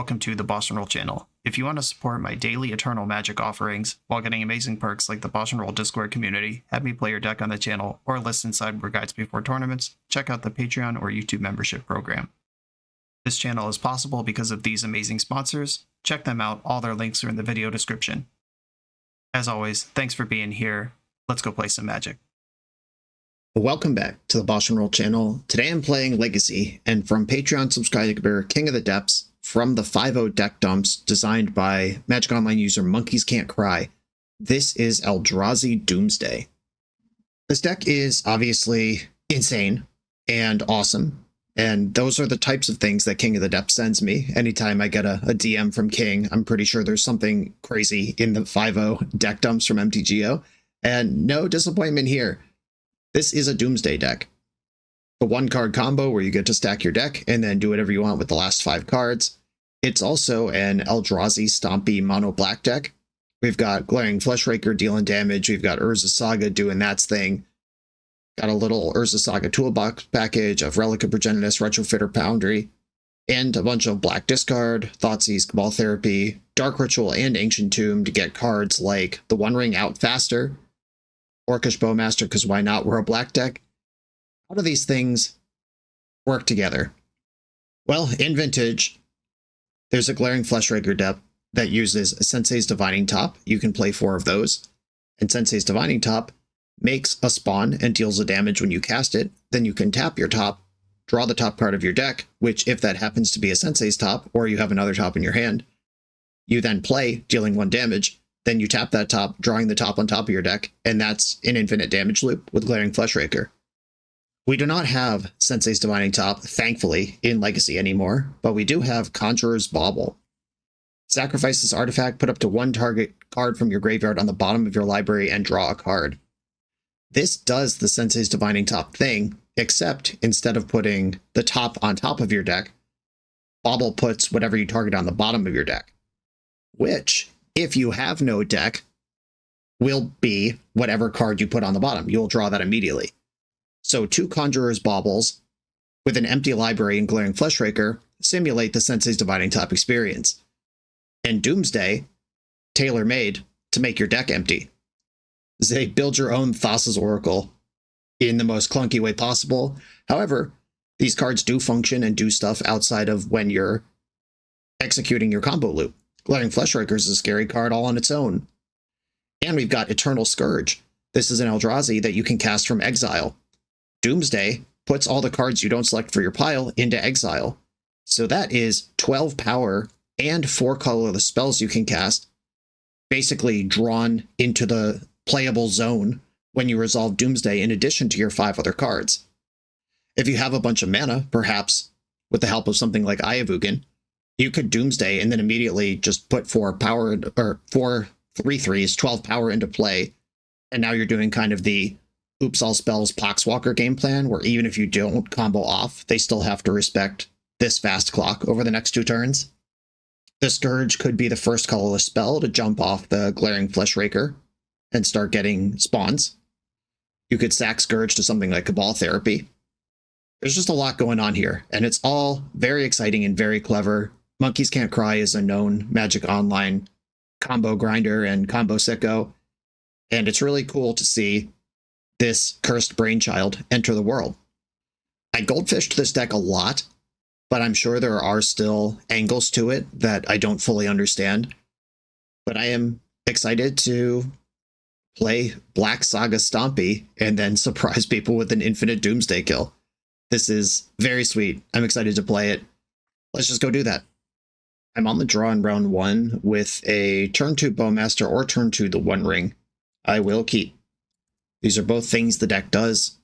welcome to the BoshNRoll channel. If you want to support my daily Eternal Magic offerings while getting amazing perks like the BoshNRoll Discord community, have me play your deck on the channel, or listen sideboard guides before tournaments, check out the Patreon or YouTube membership program. This channel is possible because of these amazing sponsors. Check them out, all their links are in the video description. As always, thanks for being here. Let's go play some Magic. Welcome back to the BoshNRoll channel. Today I'm playing Legacy, and from Patreon subscriber King of the Depths, from the 5.0 deck dumps designed by Magic Online user Monkeys Can't Cry, this is Eldrazi Doomsday. This deck is obviously insane and awesome, and those are the types of things that King of the Depths sends me. Anytime I get a DM from King, I'm pretty sure there's something crazy in the 5.0 deck dumps from MTGO, and no disappointment here. This is a Doomsday deck. The one-card combo where you get to stack your deck and then do whatever you want with the last 5 cards. It's also an Eldrazi Stompy mono black deck. We've got Glaring Fleshraker dealing damage. We've got Urza Saga doing that's thing. Got a little Urza Saga toolbox package of Relic of Progenitus, Retrofitter Foundry, and a bunch of black discard, Thoughtseize, Cabal Therapy, Dark Ritual, and Ancient Tomb to get cards like the One Ring out faster, Orcish Bowmaster, because why not? We're a black deck. How do these things work together? Well, in Vintage, there's a Glaring Fleshraker deck that uses Sensei's Divining Top. You can play 4 of those. And Sensei's Divining Top makes a spawn and deals a damage when you cast it. Then you can tap your top, draw the top card of your deck, which if that happens to be a Sensei's top, or you have another top in your hand, you then play, dealing 1 damage. Then you tap that top, drawing the top on top of your deck, and that's an infinite damage loop with Glaring Fleshraker. We do not have Sensei's Divining Top, thankfully, in Legacy anymore, but we do have Conjurer's Bauble. Sacrifice this artifact, put up to 1 target card from your graveyard on the bottom of your library, and draw a card. This does the Sensei's Divining Top thing, except instead of putting the top on top of your deck, Bauble puts whatever you target on the bottom of your deck, which, if you have no deck, will be whatever card you put on the bottom. You'll draw that immediately. So 2 Conjurer's Baubles with an empty library and Glaring Fleshraker simulate the Sensei's Divining Top experience. And Doomsday, tailor-made to make your deck empty. Say, build your own Thassa's Oracle in the most clunky way possible. However, these cards do function and do stuff outside of when you're executing your combo loop. Glaring Fleshraker is a scary card all on its own. And we've got Eternal Scourge. This is an Eldrazi that you can cast from exile. Doomsday puts all the cards you don't select for your pile into exile. So that is 12 power and 4 colorless spells you can cast, basically drawn into the playable zone when you resolve Doomsday in addition to your 5 other cards. If you have a bunch of mana, perhaps with the help of something like Ayavugan, you could Doomsday and then immediately just put 4 power or 4 3/3s, 12 power into play. And now you're doing kind of the Oops All Spells Poxwalker game plan, where even if you don't combo off, they still have to respect this fast clock over the next 2 turns. The Scourge could be the first colorless spell to jump off the Glaring Fleshraker and start getting spawns. You could sack Scourge to something like Cabal Therapy. There's just a lot going on here, and it's all very exciting and very clever. Monkeys Can't Cry is a known Magic Online combo grinder and combo sicko, and it's really cool to see this cursed brainchild enter the world. I goldfished this deck a lot, but I'm sure there are still angles to it that I don't fully understand. But I am excited to play Black Saga Stompy and then surprise people with an infinite Doomsday kill. This is very sweet. I'm excited to play it. Let's just go do that. I'm on the draw in round 1 with a turn 2 Bowmaster or turn 2 the One Ring. I will keep. These are both things the deck does.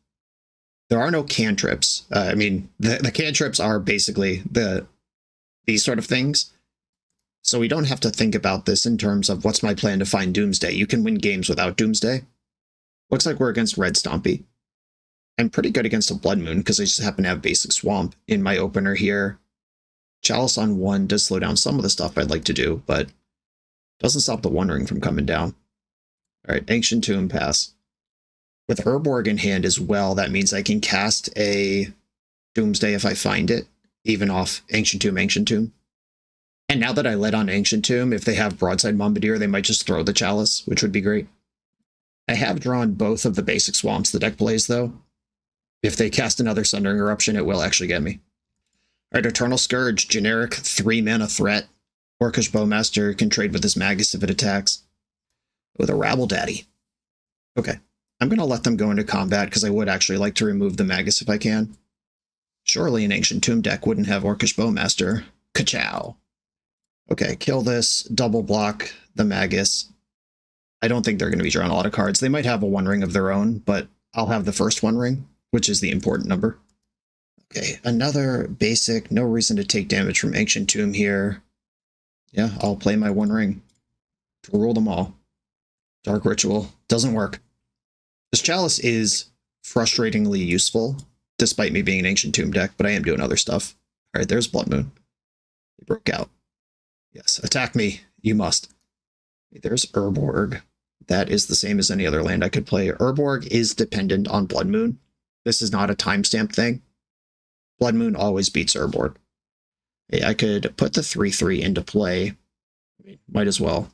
There are no cantrips. The cantrips are basically these sort of things. So we don't have to think about this in terms of what's my plan to find Doomsday. You can win games without Doomsday. Looks like we're against Red Stompy. I'm pretty good against a Blood Moon because I just happen to have basic Swamp in my opener here. Chalice on 1 does slow down some of the stuff I'd like to do, but doesn't stop the One Ring from coming down. Alright, Ancient Tomb pass. With Urborg in hand as well, that means I can cast a Doomsday if I find it, even off Ancient Tomb. And And now that I let on Ancient Tomb, if they have Broadside Bombardier, they might just throw the Chalice, which would be great. I have drawn both of the basic swamps the deck plays, though. If they cast another Sundering Eruption, it will actually get me. Alright, Eternal Scourge, generic 3-mana threat. Orcish Bowmaster can trade with this Magus if it attacks. With a Rabble Daddy. Okay, I'm going to let them go into combat because I would actually like to remove the Magus if I can. Surely an Ancient Tomb deck wouldn't have Orcish Bowmaster. Ka-chow. Okay, kill this, double block the Magus. I don't think they're going to be drawing a lot of cards. They might have a One Ring of their own, but I'll have the first One Ring, which is the important number. Okay, another basic, no reason to take damage from Ancient Tomb here. Yeah, I'll play my One Ring to rule them all. Dark Ritual doesn't work. This Chalice is frustratingly useful, despite me being an Ancient Tomb deck, but I am doing other stuff. Alright, there's Blood Moon. He broke out. Yes, attack me. You must. There's Urborg. That is the same as any other land I could play. Urborg is dependent on Blood Moon. This is not a timestamp thing. Blood Moon always beats Urborg. Hey, I could put the 3/3 into play. Might as well.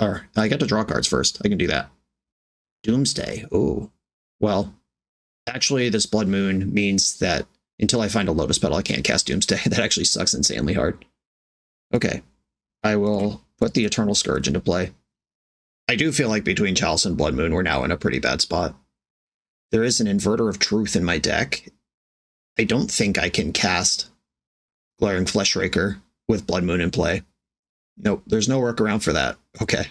Or I got to draw cards first. I can do that. Doomsday. Ooh. Well, actually, this Blood Moon means that until I find a Lotus Petal, I can't cast Doomsday. That actually sucks insanely hard. Okay. I will put the Eternal Scourge into play. I do feel like between Chalice and Blood Moon, we're now in a pretty bad spot. There is an Inverter of Truth in my deck. I don't think I can cast Glaring Fleshraker with Blood Moon in play. Nope, there's no workaround for that. Okay.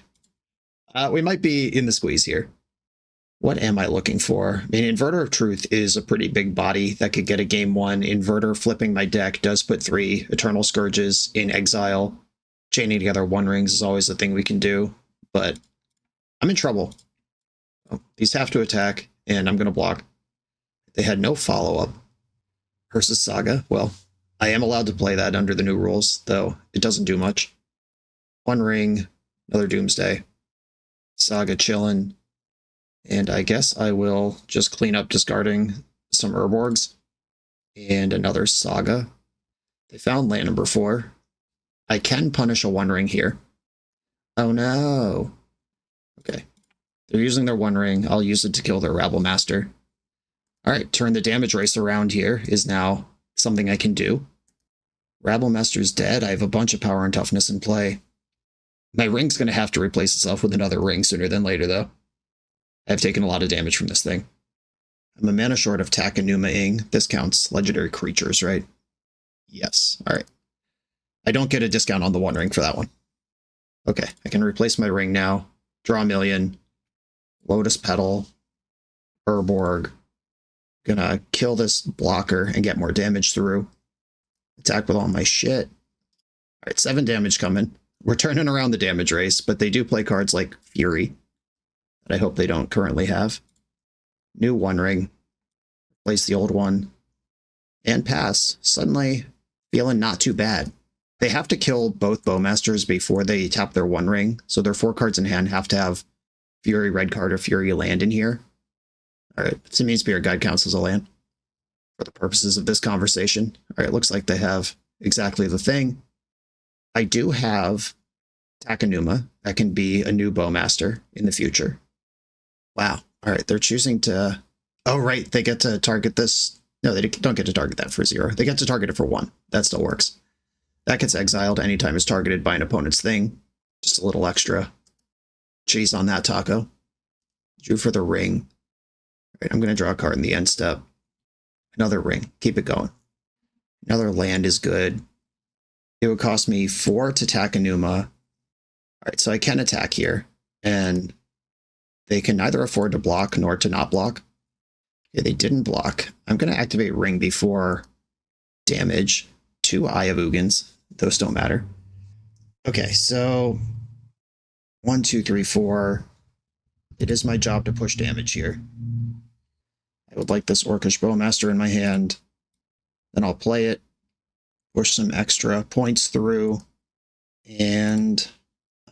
We might be in the squeeze here. What am I looking for? I mean, Inverter of Truth is a pretty big body that could get a game 1. Inverter flipping my deck does put 3 Eternal Scourges in exile. Chaining together One Rings is always a thing we can do, but I'm in trouble. Oh, these have to attack, and I'm going to block. They had no follow-up. Hearse's Saga. Well, I am allowed to play that under the new rules, though it doesn't do much. One Ring, another Doomsday. Saga chillin'. And I guess I will just clean up discarding some Urborgs. And another Saga. They found land number 4. I can punish a One Ring here. Oh no. Okay. They're using their One Ring. I'll use it to kill their Rabble Master. Alright, turn the damage race around here is now something I can do. Rabble Master's dead. I have a bunch of power and toughness in play. My ring's going to have to replace itself with another ring sooner than later, though. I've taken a lot of damage from this thing. I'm a mana short of Takenuma Ing. This counts legendary creatures, right? Yes. Alright. I don't get a discount on the One Ring for that one. Okay, I can replace my ring now. Draw a million. Lotus Petal. Urborg. Gonna kill this blocker and get more damage through. Attack with all my shit. Alright, 7 damage coming. We're turning around the damage race, but they do play cards like Fury that I hope they don't currently have. New One Ring. Replace the old one. And pass. Suddenly feeling not too bad. They have to kill both Bowmasters before they tap their One Ring, so their 4 cards in hand have to have Fury red card or Fury land in here. Alright, Simian Spirit Guide counts as a land for the purposes of this conversation. Alright, looks like they have exactly the thing. I do have Takenuma. That can be a new Bowmaster in the future. Wow. Alright, they're choosing to... Oh, right, they get to target this. No, they don't get to target that for 0. They get to target it for 1. That still works. That gets exiled anytime it's targeted by an opponent's thing. Just a little extra cheese on that taco. Drew for the ring. Alright, I'm going to draw a card in the end step. Another ring. Keep it going. Another land is good. It would cost me 4 to Takenuma. Alright, so I can attack here. And they can neither afford to block nor to not block. Okay, they didn't block. I'm going to activate ring before damage. 2 Eye of Ugins. Those don't matter. Okay, so 1, 2, 3, 4. It is my job to push damage here. I would like this Orcish Bowmaster in my hand. Then I'll play it. Push some extra points through. And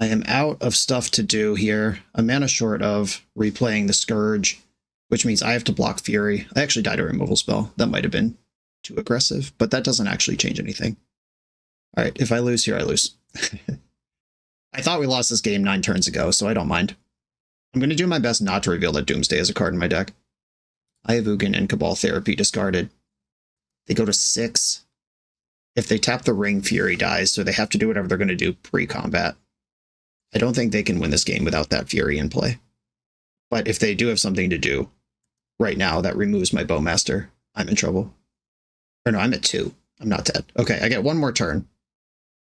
I am out of stuff to do here. I'm mana short of replaying the Scourge, which means I have to block Fury. I actually died a removal spell. That might have been too aggressive, but that doesn't actually change anything. Alright, if I lose here, I lose. I thought we lost this game 9 turns ago, so I don't mind. I'm going to do my best not to reveal that Doomsday is a card in my deck. I have Ugin and Cabal Therapy discarded. They go to 6. If they tap the ring, Fury dies, so they have to do whatever they're going to do pre-combat. I don't think they can win this game without that Fury in play. But if they do have something to do right now that removes my Bowmaster, I'm in trouble. Or no, I'm at 2. I'm not dead. Okay, I get 1 more turn.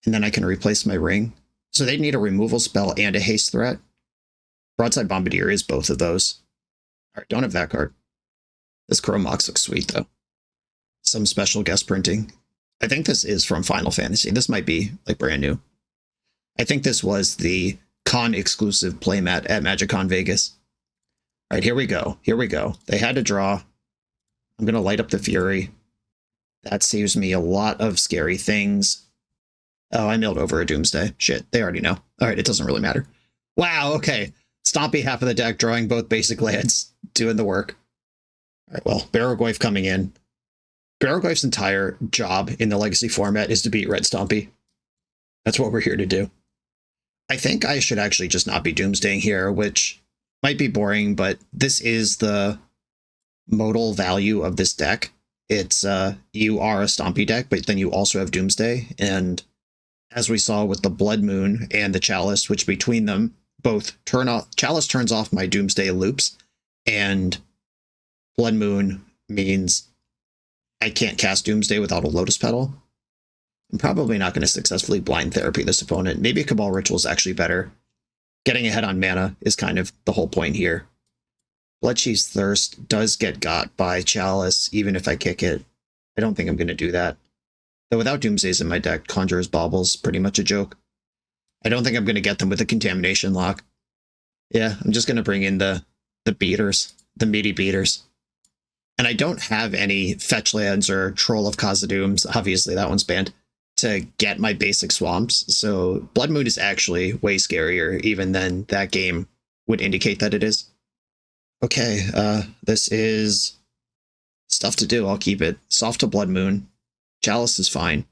And then I can replace my ring. So they'd need a removal spell and a haste threat. Broadside Bombardier is both of those. Alright, don't have that card. This Chrome Mox looks sweet, though. Some special guest printing. I think this is from Final Fantasy. This might be, like, brand new. I think this was the con-exclusive playmat at MagicCon Vegas. Alright, here we go. Here we go. They had to draw. I'm going to light up the Fury. That saves me a lot of scary things. Oh, I milled over a Doomsday. Shit, they already know. Alright, it doesn't really matter. Wow, okay. Stompy half of the deck, drawing both basic lands, doing the work. Alright, well, Barrowgoyf coming in. Barrowgoyf's entire job in the Legacy format is to beat Red Stompy. That's what we're here to do. I think I should actually just not be Doomsdaying here, which might be boring, but this is the modal value of this deck. It's, you are a Stompy deck, but then you also have Doomsday, and as we saw with the Blood Moon and the Chalice, which between them both turn off, Chalice turns off my Doomsday loops, and Blood Moon means I can't cast Doomsday without a Lotus Petal. I'm probably not going to successfully blind therapy this opponent. Maybe a Cabal Ritual is actually better. Getting ahead on mana is kind of the whole point here. Bloodchief's Thirst does get got by Chalice, even if I kick it. I don't think I'm going to do that. Though without Doomsdays in my deck, Conjurer's Bauble's pretty much a joke. I don't think I'm going to get them with a Contamination lock. Yeah, I'm just going to bring in the beaters, the meaty beaters. And I don't have any fetch lands or Troll of Khazad-dûms, obviously that one's banned, to get my basic swamps. So Blood Moon is actually way scarier even than that game would indicate that it is. Okay, this is stuff to do. I'll keep it. Soft to Blood Moon. Chalice is fine.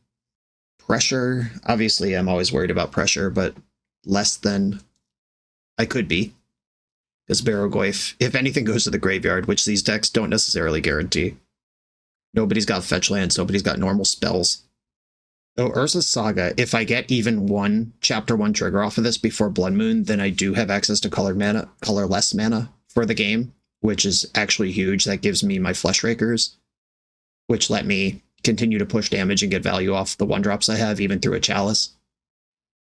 Pressure, obviously I'm always worried about pressure, but less than I could be. Because Barrowgoyf, if anything goes to the graveyard, which these decks don't necessarily guarantee. Nobody's got fetch lands, nobody's got normal spells. So Urza's Saga, if I get even one Chapter 1 trigger off of this before Blood Moon, then I do have access to colorless mana for the game, which is actually huge. That gives me my Flesh Rakers, which let me continue to push damage and get value off the 1-drops I have, even through a Chalice.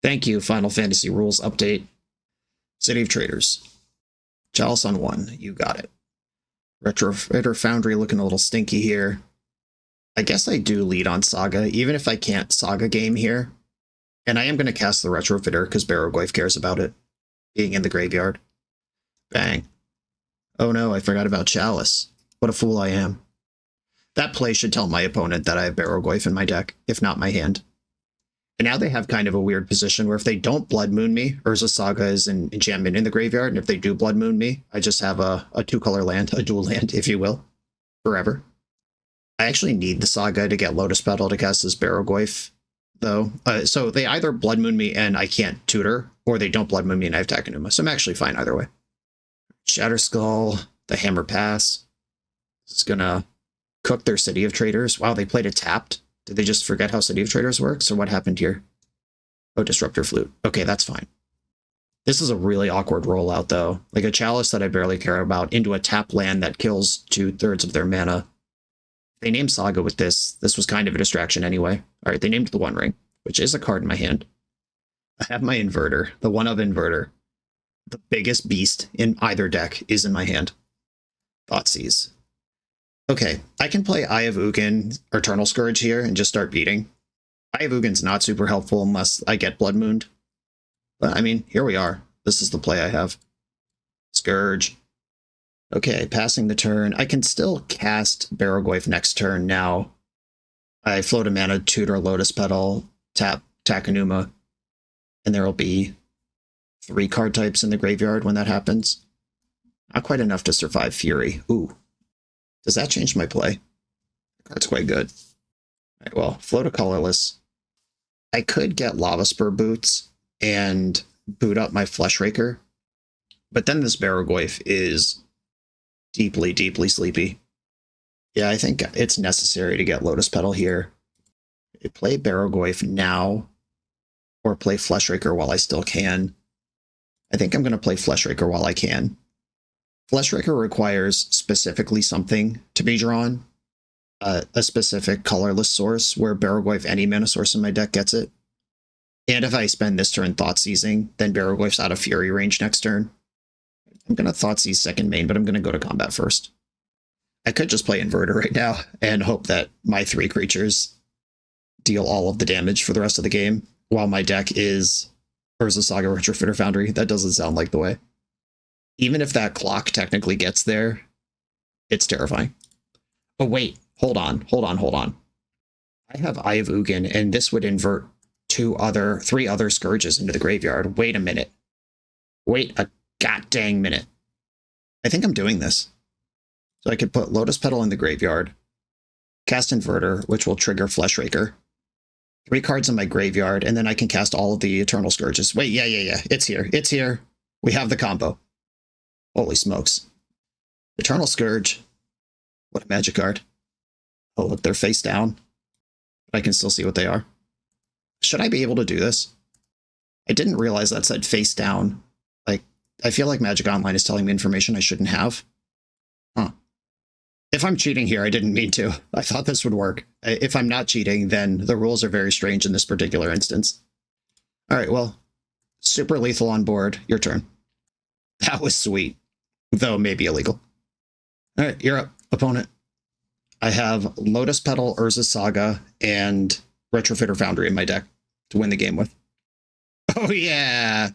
Thank you, Final Fantasy Rules Update. City of Traders. Chalice on 1, you got it. Retrofitter Foundry looking a little stinky here. I guess I do lead on Saga, even if I can't Saga game here. And I am going to cast the Retrofitter because Barrowgoyf cares about it being in the graveyard. Bang. Oh no, I forgot about Chalice. What a fool I am. That play should tell my opponent that I have Barrowgoyf in my deck, if not my hand. And now they have kind of a weird position where if they don't Blood Moon me, Urza's Saga is an enchantment in the graveyard, and if they do Blood Moon me, I just have a 2-color land, a dual land, if you will, forever. I actually need the Saga to get Lotus Petal to cast this Barrowgoyf, though. So they either Blood Moon me and I can't tutor, or they don't Blood Moon me and I have Takenuma, so I'm actually fine either way. Shatterskull, the Hammer Pass. This is gonna cook their City of Traders. Wow, they played it tapped. Did they just forget how City of Traders works, or what happened here? Oh, Disruptor Flute. Okay, that's fine. This is a really awkward rollout, though. Like a Chalice that I barely care about into a tap land that kills 2/3 of their mana. They named Saga with this. This was kind of a distraction anyway. All right, they named the One Ring, which is a card in my hand. I have my Inverter, the one of Inverter. The biggest beast in either deck is in my hand. Thoughtseize. Okay, I can play Eye of Ugin, Eternal Scourge here, and just start beating. Eye of Ugin's not super helpful unless I get Blood Mooned. But, I mean, here we are. This is the play I have. Scourge. Okay, passing the turn. I can still cast Barrowgoyf next turn now. I float a mana, tutor Lotus Petal, tap Takenuma, and there will be 3 card types in the graveyard when that happens. Not quite enough to survive Fury. Ooh. Does that change my play? The card's quite good. Alright, well, float a colorless. I could get Lava Spur boots and boot up my Flesh Raker, but then this Barrogoyf is deeply, deeply sleepy. Yeah, I think it's necessary to get Lotus Petal here. Play Barrogoyf now, or play Flesh Raker while I still can. I think I'm going to play Flesh Raker while I can. Flesh Raker requires specifically something to be drawn, a specific colorless source, where Barrogoyf, any mana source in my deck, gets it. And if I spend this turn Thought Seizing, then Barrogoyf's out of Fury range next turn. I'm going to Thought Seize second main, but I'm going to go to combat first. I could just play Inverter right now and hope that my 3 creatures deal all of the damage for the rest of the game, while my deck is Urza Saga Retrofitter Foundry. That doesn't sound like the way. Even if that clock technically gets there, it's terrifying. Oh, wait. Hold on. I have Eye of Ugin, and this would invert 3 other Scourges into the graveyard. Wait a minute. Wait a god dang minute. I think I'm doing this. So I could put Lotus Petal in the graveyard, cast Inverter, which will trigger Flesh Raker, 3 cards in my graveyard, and then I can cast all of the Eternal Scourges. Wait, yeah. It's here. We have the combo. Holy smokes. Eternal Scourge. What a magic card. Oh, look, they're face down. But I can still see what they are. Should I be able to do this? I didn't realize that said face down. Like, I feel like Magic Online is telling me information I shouldn't have. Huh. If I'm cheating here, I didn't mean to. I thought this would work. If I'm not cheating, then the rules are very strange in this particular instance. All right, well, super lethal on board. Your turn. That was sweet, though maybe illegal. All right, you're up, opponent. I have Lotus Petal, Urza Saga, and Retrofitter Foundry in my deck to win the game with. Oh yeah,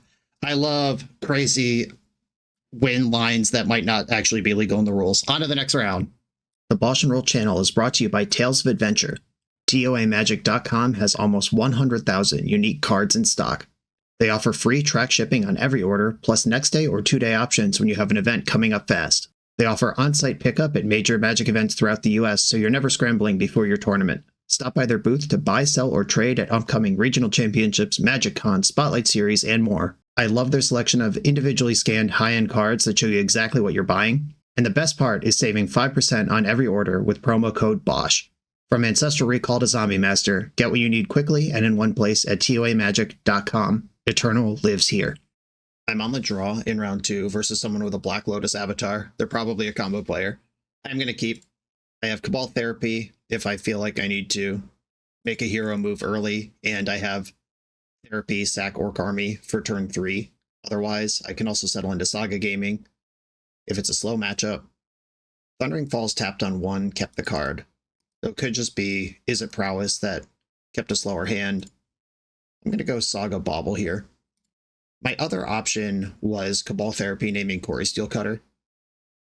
I love crazy win lines that might not actually be legal in the rules. On to the next round. The BoshNRoll channel is brought to you by Tales of Adventure. TOAMagic.com has almost 100,000 unique cards in stock. They offer free track shipping on every order, plus next day or 2-day options when you have an event coming up fast. They offer on-site pickup at major Magic events throughout the US, so you're never scrambling before your tournament. Stop by their booth to buy, sell, or trade at upcoming regional championships, Magic Con, Spotlight Series, and more. I love their selection of individually scanned high-end cards that show you exactly what you're buying. And the best part is saving 5% on every order with promo code BOSH. From Ancestral Recall to Zombie Master, get what you need quickly and in one place at TOAMagic.com. Eternal lives here. I'm on the draw in round 2 versus someone with a Black Lotus avatar. They're probably a combo player. I'm going to keep. I have Cabal Therapy if I feel like I need to make a hero move early, and I have Therapy, sack Orc Army for turn 3. Otherwise, I can also settle into Saga Gaming if it's a slow matchup. Thundering Falls tapped on 1, kept the card. So it could just be, is it Prowess that kept a slower hand? I'm going to go Saga Bauble here. My other option was Cabal Therapy naming Corey Steelcutter,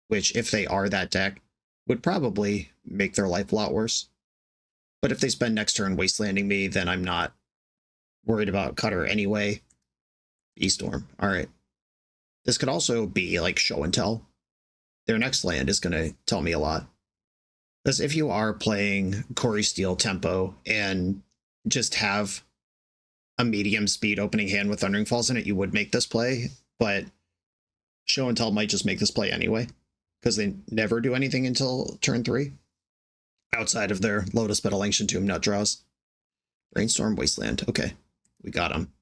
which, if they are that deck, would probably make their life a lot worse. But if they spend next turn wastelanding me, then I'm not worried about Cutter anyway. E-Storm. All right. This could also be like Show and Tell. Their next land is going to tell me a lot. Because if you are playing Corey Steel tempo and just have a medium speed opening hand with Thundering Falls in it, you would make this play, but Show and Tell might just make this play anyway, because they never do anything until turn 3, outside of their Lotus Petal Ancient Tomb nut draws. Brainstorm Wasteland. Okay, we got them.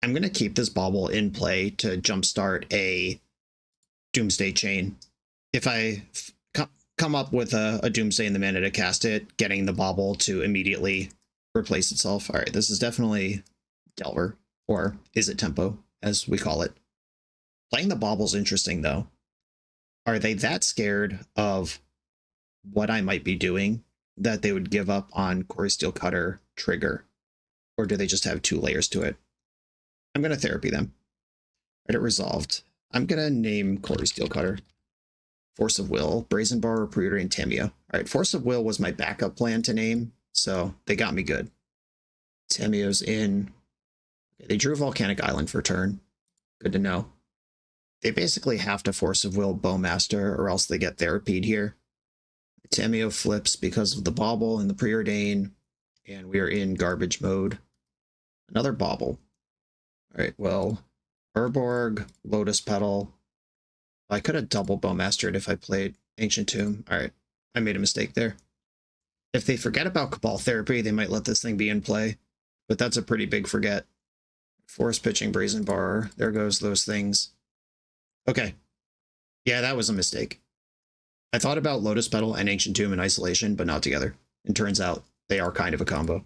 I'm going to keep this Bauble in play to jumpstart a Doomsday chain. If I come up with a Doomsday in the mana to cast it, getting the Bauble to immediately replace itself. All right, this is definitely Delver, or is it Tempo, as we call it. Playing the Bauble's interesting, though. Are they that scared of what I might be doing that they would give up on Corey Steelcutter trigger? Or do they just have 2 layers to it? I'm going to Therapy them. Get it resolved. I'm going to name Corey Steelcutter. Force of Will, Brazen Bar, Recruiter, and Tameo. All right, Force of Will was my backup plan to name, so they got me good. Tameo's in. They drew Volcanic Island for turn. Good to know. They basically have to Force of Will Bowmaster, or else they get Therapied here. Tameo flips because of the Bauble and the Preordain, and we are in garbage mode. Another bauble. All right, well, Urborg, Lotus Petal. I could have double Bowmastered if I played Ancient Tomb. All right, I made a mistake there. If they forget about Cabal Therapy, they might let this thing be in play, but that's a pretty big forget. Forest Pitching, Brazen Bar. There goes those things. Okay. Yeah, that was a mistake. I thought about Lotus Petal and Ancient Tomb in isolation, but not together. And turns out they are kind of a combo.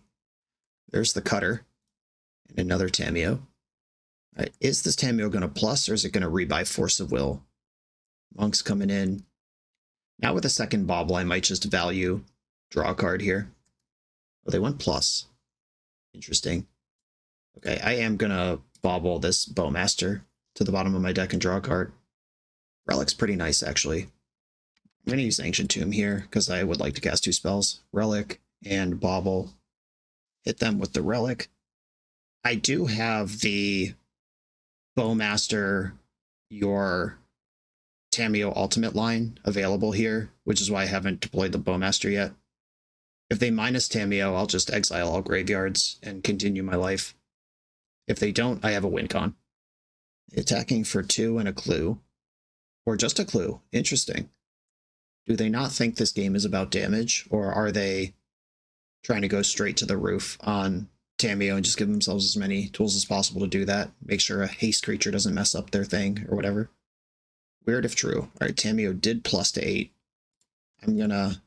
There's the Cutter. And another Tameo. All right, is this Tameo going to plus, or is it going to rebuy Force of Will? Monk's coming in. Now with a second bauble, I might just value draw a card here. Oh, they went plus. Interesting. Okay, I am going to bauble this Bowmaster to the bottom of my deck and draw a card. Relic's pretty nice, actually. I'm going to use Ancient Tomb here because I would like to cast 2 spells. Relic and bauble. Hit them with the Relic. I do have the Bowmaster, your Tameo Ultimate line available here, which is why I haven't deployed the Bowmaster yet. If they minus Tameo, I'll just exile all graveyards and continue my life. If they don't, I have a win con. Attacking for 2 and a clue. Or just a clue. Interesting. Do they not think this game is about damage, or are they trying to go straight to the roof on Tameo and just give themselves as many tools as possible to do that? Make sure a haste creature doesn't mess up their thing or whatever. Weird if true. All right, Tameo did plus to 8. I'm gonna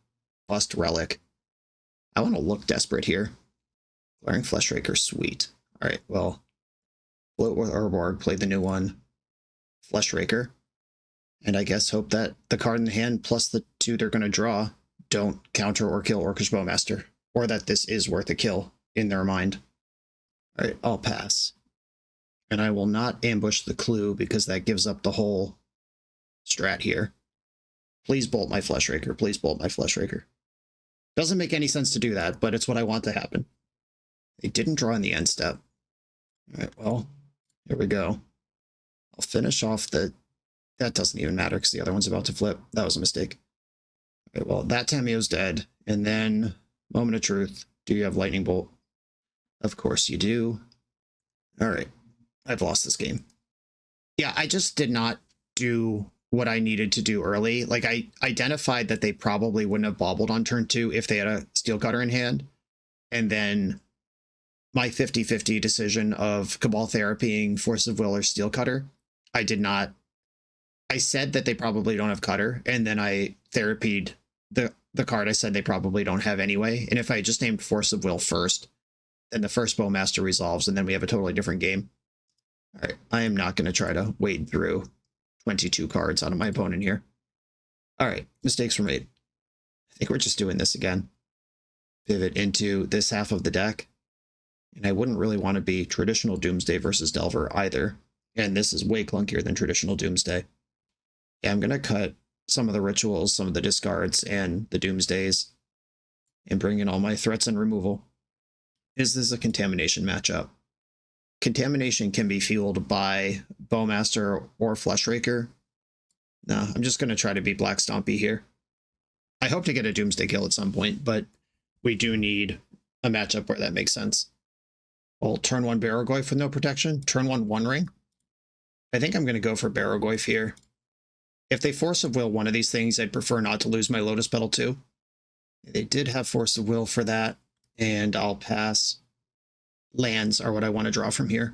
bust Relic. I want to look desperate here. Glaring Fleshraker, sweet. All right, well, float with Urborg, play the new one. Fleshraker. And I guess hope that the card in the hand plus the 2 they're going to draw don't counter or kill Orcish Bowmaster. Or that this is worth a kill in their mind. All right, I'll pass. And I will not ambush the clue because that gives up the whole strat here. Please bolt my Fleshraker. Please bolt my Fleshraker. Doesn't make any sense to do that, but it's what I want to happen. They didn't draw in the end step. All right, well, here we go. I'll finish off the... That doesn't even matter because the other one's about to flip. That was a mistake. Okay, well, that Tameo's dead. And then, moment of truth. Do you have Lightning Bolt? Of course you do. All right. I've lost this game. Yeah, I just did not do what I needed to do early. Like, I identified that they probably wouldn't have bobbled on turn 2 if they had a Steel Cutter in hand. And then my 50-50 decision of Cabal Therapying, Force of Will, or Steel Cutter, I did not... I said that they probably don't have Cutter, and then I therapied the card I said they probably don't have anyway. And if I just named Force of Will first, then the first Bowmaster resolves, and then we have a totally different game. All right, I am not going to try to wade through 22 cards out of my opponent here. All right, mistakes were made. I think we're just doing this again. Pivot into this half of the deck. And I wouldn't really want to be traditional Doomsday versus Delver either. And this is way clunkier than traditional Doomsday. Yeah, I'm going to cut some of the rituals, some of the discards, and the Doomsdays, and bring in all my threats and removal. Is this a contamination matchup? Contamination can be fueled by Bowmaster or Fleshraker. No, I'm just going to try to be Black Stompy here. I hope to get a Doomsday kill at some point, but we do need a matchup where that makes sense. Well, turn 1 Barrogoyf with no protection. Turn 1 One Ring. I think I'm going to go for Barrogoyf here. If they Force of Will one of these things, I'd prefer not to lose my Lotus Petal too. They did have Force of Will for that, and I'll pass. Lands are what I want to draw from here.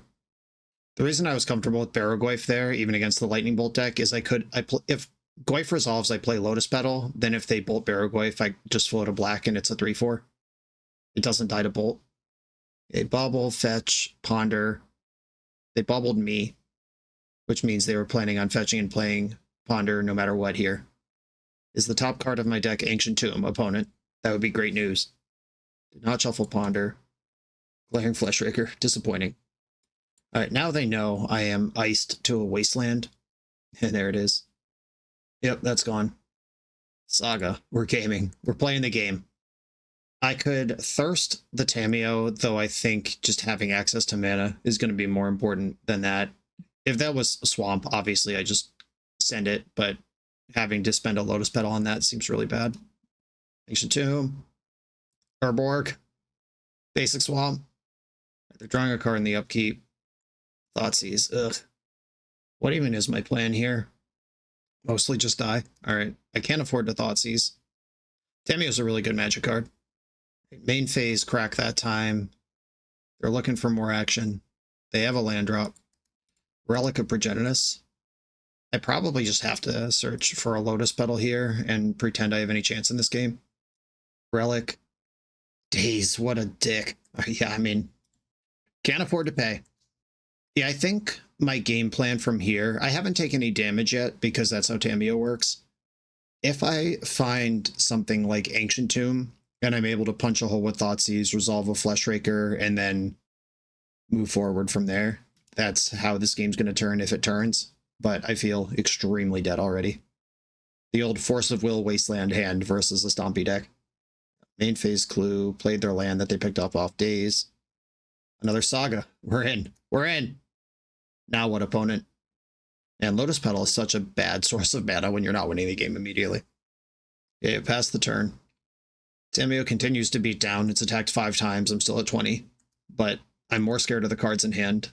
The reason I was comfortable with Barrogoyf there, even against the Lightning Bolt deck, is if Goyf resolves, I play Lotus Petal. Then if they bolt Barrogoyf, I just float a black and it's a 3/4. It doesn't die to bolt. They bobble, fetch, ponder. They bobbled me, which means they were planning on fetching and playing ponder no matter what here. Is the top card of my deck Ancient Tomb, opponent? That would be great news. Did not shuffle ponder. Glaring Fleshraker, disappointing. All right, now they know I am iced to a wasteland. And there it is. Yep, that's gone. Saga, we're gaming. We're playing the game. I could thirst the Tameo, though I think just having access to mana is going to be more important than that. If that was a swamp, obviously I just send it, but having to spend a Lotus Petal on that seems really bad. Ancient Tomb. Urborg. Basic swamp. They're drawing a card in the upkeep. Thoughtseize. Ugh. What even is my plan here? Mostly just die. Alright. I can't afford to Thoughtseize. Tameo's a really good magic card. Main phase, crack that time. They're looking for more action. They have a land drop. Relic of Progenitus. I probably just have to search for a Lotus Petal here and pretend I have any chance in this game. Relic. Daze, what a dick. Yeah, I mean, can't afford to pay. Yeah, I think my game plan from here, I haven't taken any damage yet because that's how Tameo works. If I find something like Ancient Tomb and I'm able to punch a hole with Thoughtseize, resolve a Fleshraker, and then move forward from there, that's how this game's going to turn if it turns. But I feel extremely dead already. The old Force of Will Wasteland hand versus the Stompy deck. Main phase clue, played their land that they picked up off Daze. Another Saga. We're in. We're in. Now what, opponent? And Lotus Petal is such a bad source of mana when you're not winning the game immediately. Okay, past the turn. Tameo continues to beat down. It's attacked 5 times. I'm still at 20. But I'm more scared of the cards in hand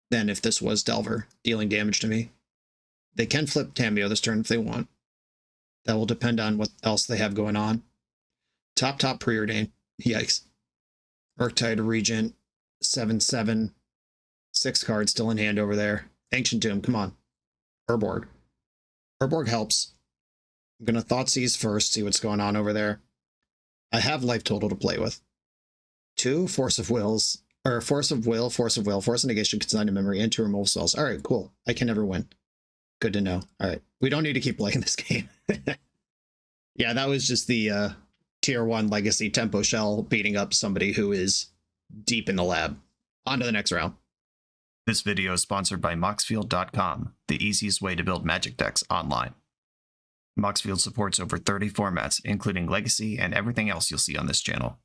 than if this was Delver dealing damage to me. They can flip Tameo this turn if they want. That will depend on what else they have going on. Top Preordain. Yikes. Murktide Regent. 7/7. 6 cards still in hand over there. Ancient Tomb, come on. Urborg. Urborg helps. I'm going to Thoughtseize first, see what's going on over there. I have life total to play with. 2 Force of Wills. Or Force of Will, Force of Negation, Consign to Memory, and 2 Remove Spells. Alright, cool. I can never win. Good to know. Alright. We don't need to keep playing this game. Yeah, that was just the Tier 1 Legacy Tempo Shell beating up somebody who is deep in the lab. On to the next round. This video is sponsored by Moxfield.com, the easiest way to build Magic decks online. Moxfield supports over 30 formats, including Legacy and everything else you'll see on this channel.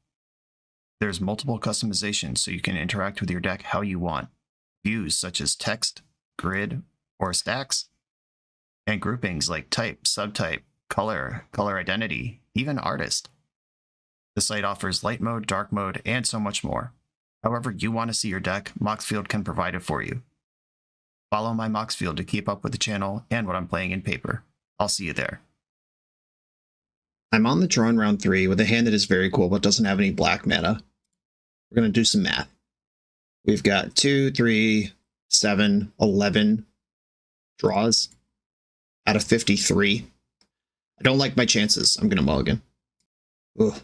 There's multiple customizations so you can interact with your deck how you want. Views such as text, grid, or stacks, and groupings like type, subtype, color, color identity, even artist. The site offers light mode, dark mode, and so much more. However you want to see your deck, Moxfield can provide it for you. Follow my Moxfield to keep up with the channel and what I'm playing in paper. I'll see you there. I'm on the draw in round 3 with a hand that is very cool but doesn't have any black mana. We're going to do some math. We've got 2, 3, 7, 11 draws out of 53. I don't like my chances. I'm going to mulligan. Ugh.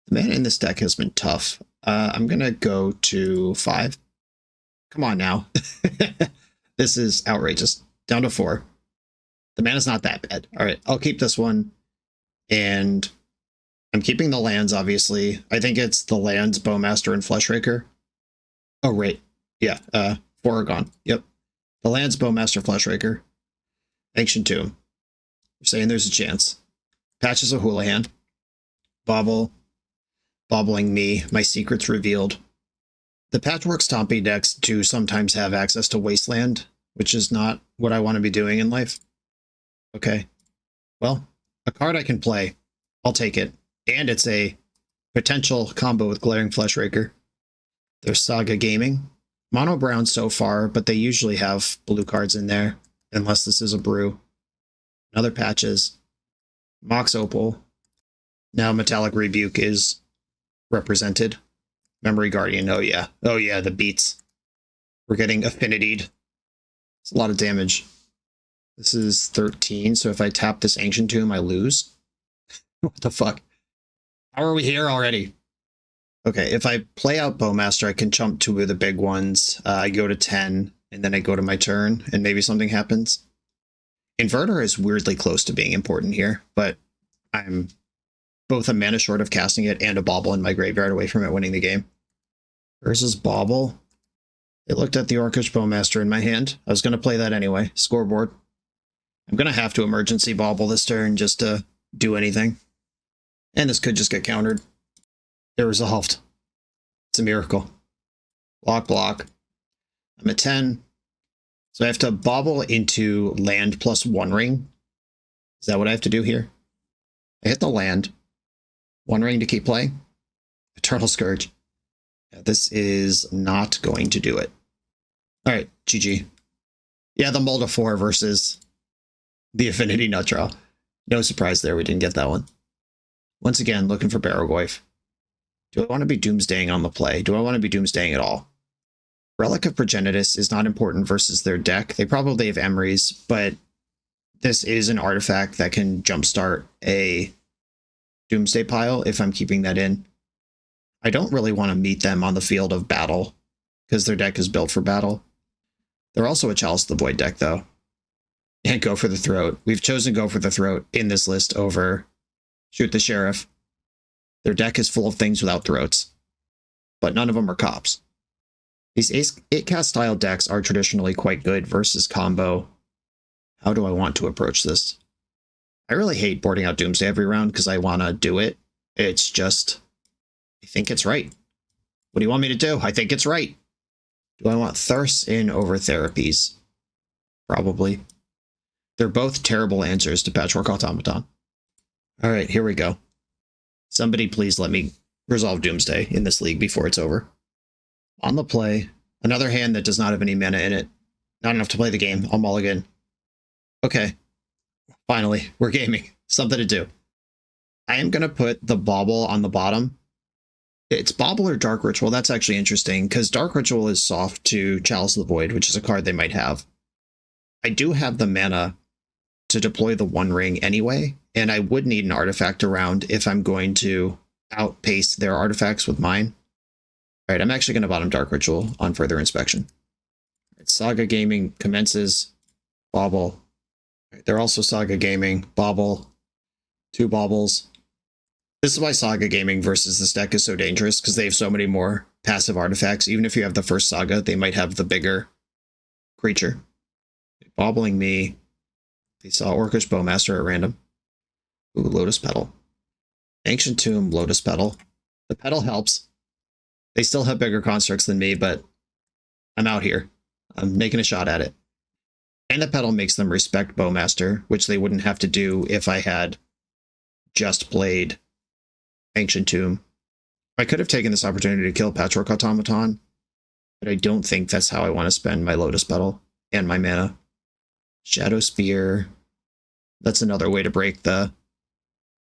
The mana in this deck has been tough. I'm going to go to 5. Come on now. This is outrageous. Down to 4. The mana's not that bad. All right, I'll keep this one. And I'm keeping the lands, obviously. I think it's the lands, Bowmaster, and Fleshraker. Oh, right. Yeah, 4 are gone. Yep. The lands, Bowmaster, Fleshraker. Ancient Tomb. You're saying there's a chance. Patches of Houlihan. Bobble. Bobbling me. My secret's revealed. The Patchwork Stompy decks do sometimes have access to Wasteland, which is not what I want to be doing in life. Okay. Well, a card I can play. I'll take it. And it's a potential combo with Glaring Fleshraker. There's Saga Gaming. Mono brown so far, but they usually have blue cards in there, unless this is a brew. Another Patches. Mox Opal. Now Metallic Rebuke is represented. Memory Guardian. Oh yeah. Oh yeah, the beats. We're getting Affinitied. It's a lot of damage. This is 13, so if I tap this Ancient Tomb, I lose. What the fuck? How are we here already? Okay, if I play out Bowmaster, I can chump 2 of the big ones. I go to 10, and then I go to my turn, and maybe something happens. Inverter is weirdly close to being important here, but I'm both a mana short of casting it and a Bauble in my graveyard away from it winning the game. Versus Bauble. I looked at the Orcish Bowmaster in my hand. I was going to play that anyway. Scoreboard. I'm going to have to emergency Bauble this turn just to do anything. And this could just get countered. They're resolved. It's a miracle. Block. I'm at 10. So I have to Bauble into land plus 1 ring. Is that what I have to do here? I hit the land. 1 ring to keep playing. Eternal Scourge. This is not going to do it. All right, GG. Yeah, the Molda 4 versus the Affinity Nut Draw. No surprise there, we didn't get that one. Once again, looking for Barrogoyf. Do I want to be Doomsdaying on the play? Do I want to be Doomsdaying at all? Relic of Progenitus is not important versus their deck. They probably have Emeries, but this is an artifact that can jumpstart a Doomsday pile if I'm keeping that in. I don't really want to meet them on the field of battle because their deck is built for battle. They're also a Chalice of the Void deck, though. And Go for the Throat. We've chosen Go for the Throat in this list over Shoot the Sheriff. Their deck is full of things without throats, but none of them are cops. These 8-cast style decks are traditionally quite good versus combo. How do I want to approach this? I really hate boarding out Doomsday every round because I want to do it. It's just, I think it's right. What do you want me to do? I think it's right. Do I want Thirst in over Therapies? Probably. They're both terrible answers to Patchwork Automaton. All right, here we go. Somebody please let me resolve Doomsday in this league before it's over. On the play, another hand that does not have any mana in it. Not enough to play the game. I'll mulligan. Okay. Finally, we're gaming. Something to do. I am going to put the Bauble on the bottom. It's Bauble or Dark Ritual. That's actually interesting, because Dark Ritual is soft to Chalice of the Void, which is a card they might have. I do have the mana to deploy the One Ring anyway, and I would need an artifact around if I'm going to outpace their artifacts with mine. All right, I'm actually going to bottom Dark Ritual on further inspection. All right, Saga Gaming commences. Bauble. All right, they're also Saga Gaming. Bauble. 2 Baubles. This is why Saga Gaming versus this deck is so dangerous, because they have so many more passive artifacts. Even if you have the first Saga, they might have the bigger creature. Bobbling me. They saw Orcish Bowmaster at random. Ooh, Lotus Petal. Ancient Tomb, Lotus Petal. The Petal helps. They still have bigger constructs than me, but I'm out here. I'm making a shot at it. And the Petal makes them respect Bowmaster, which they wouldn't have to do if I had just played Ancient Tomb. I could have taken this opportunity to kill Patchwork Automaton, but I don't think that's how I want to spend my Lotus Petal and my mana. Shadow Spear. That's another way to break the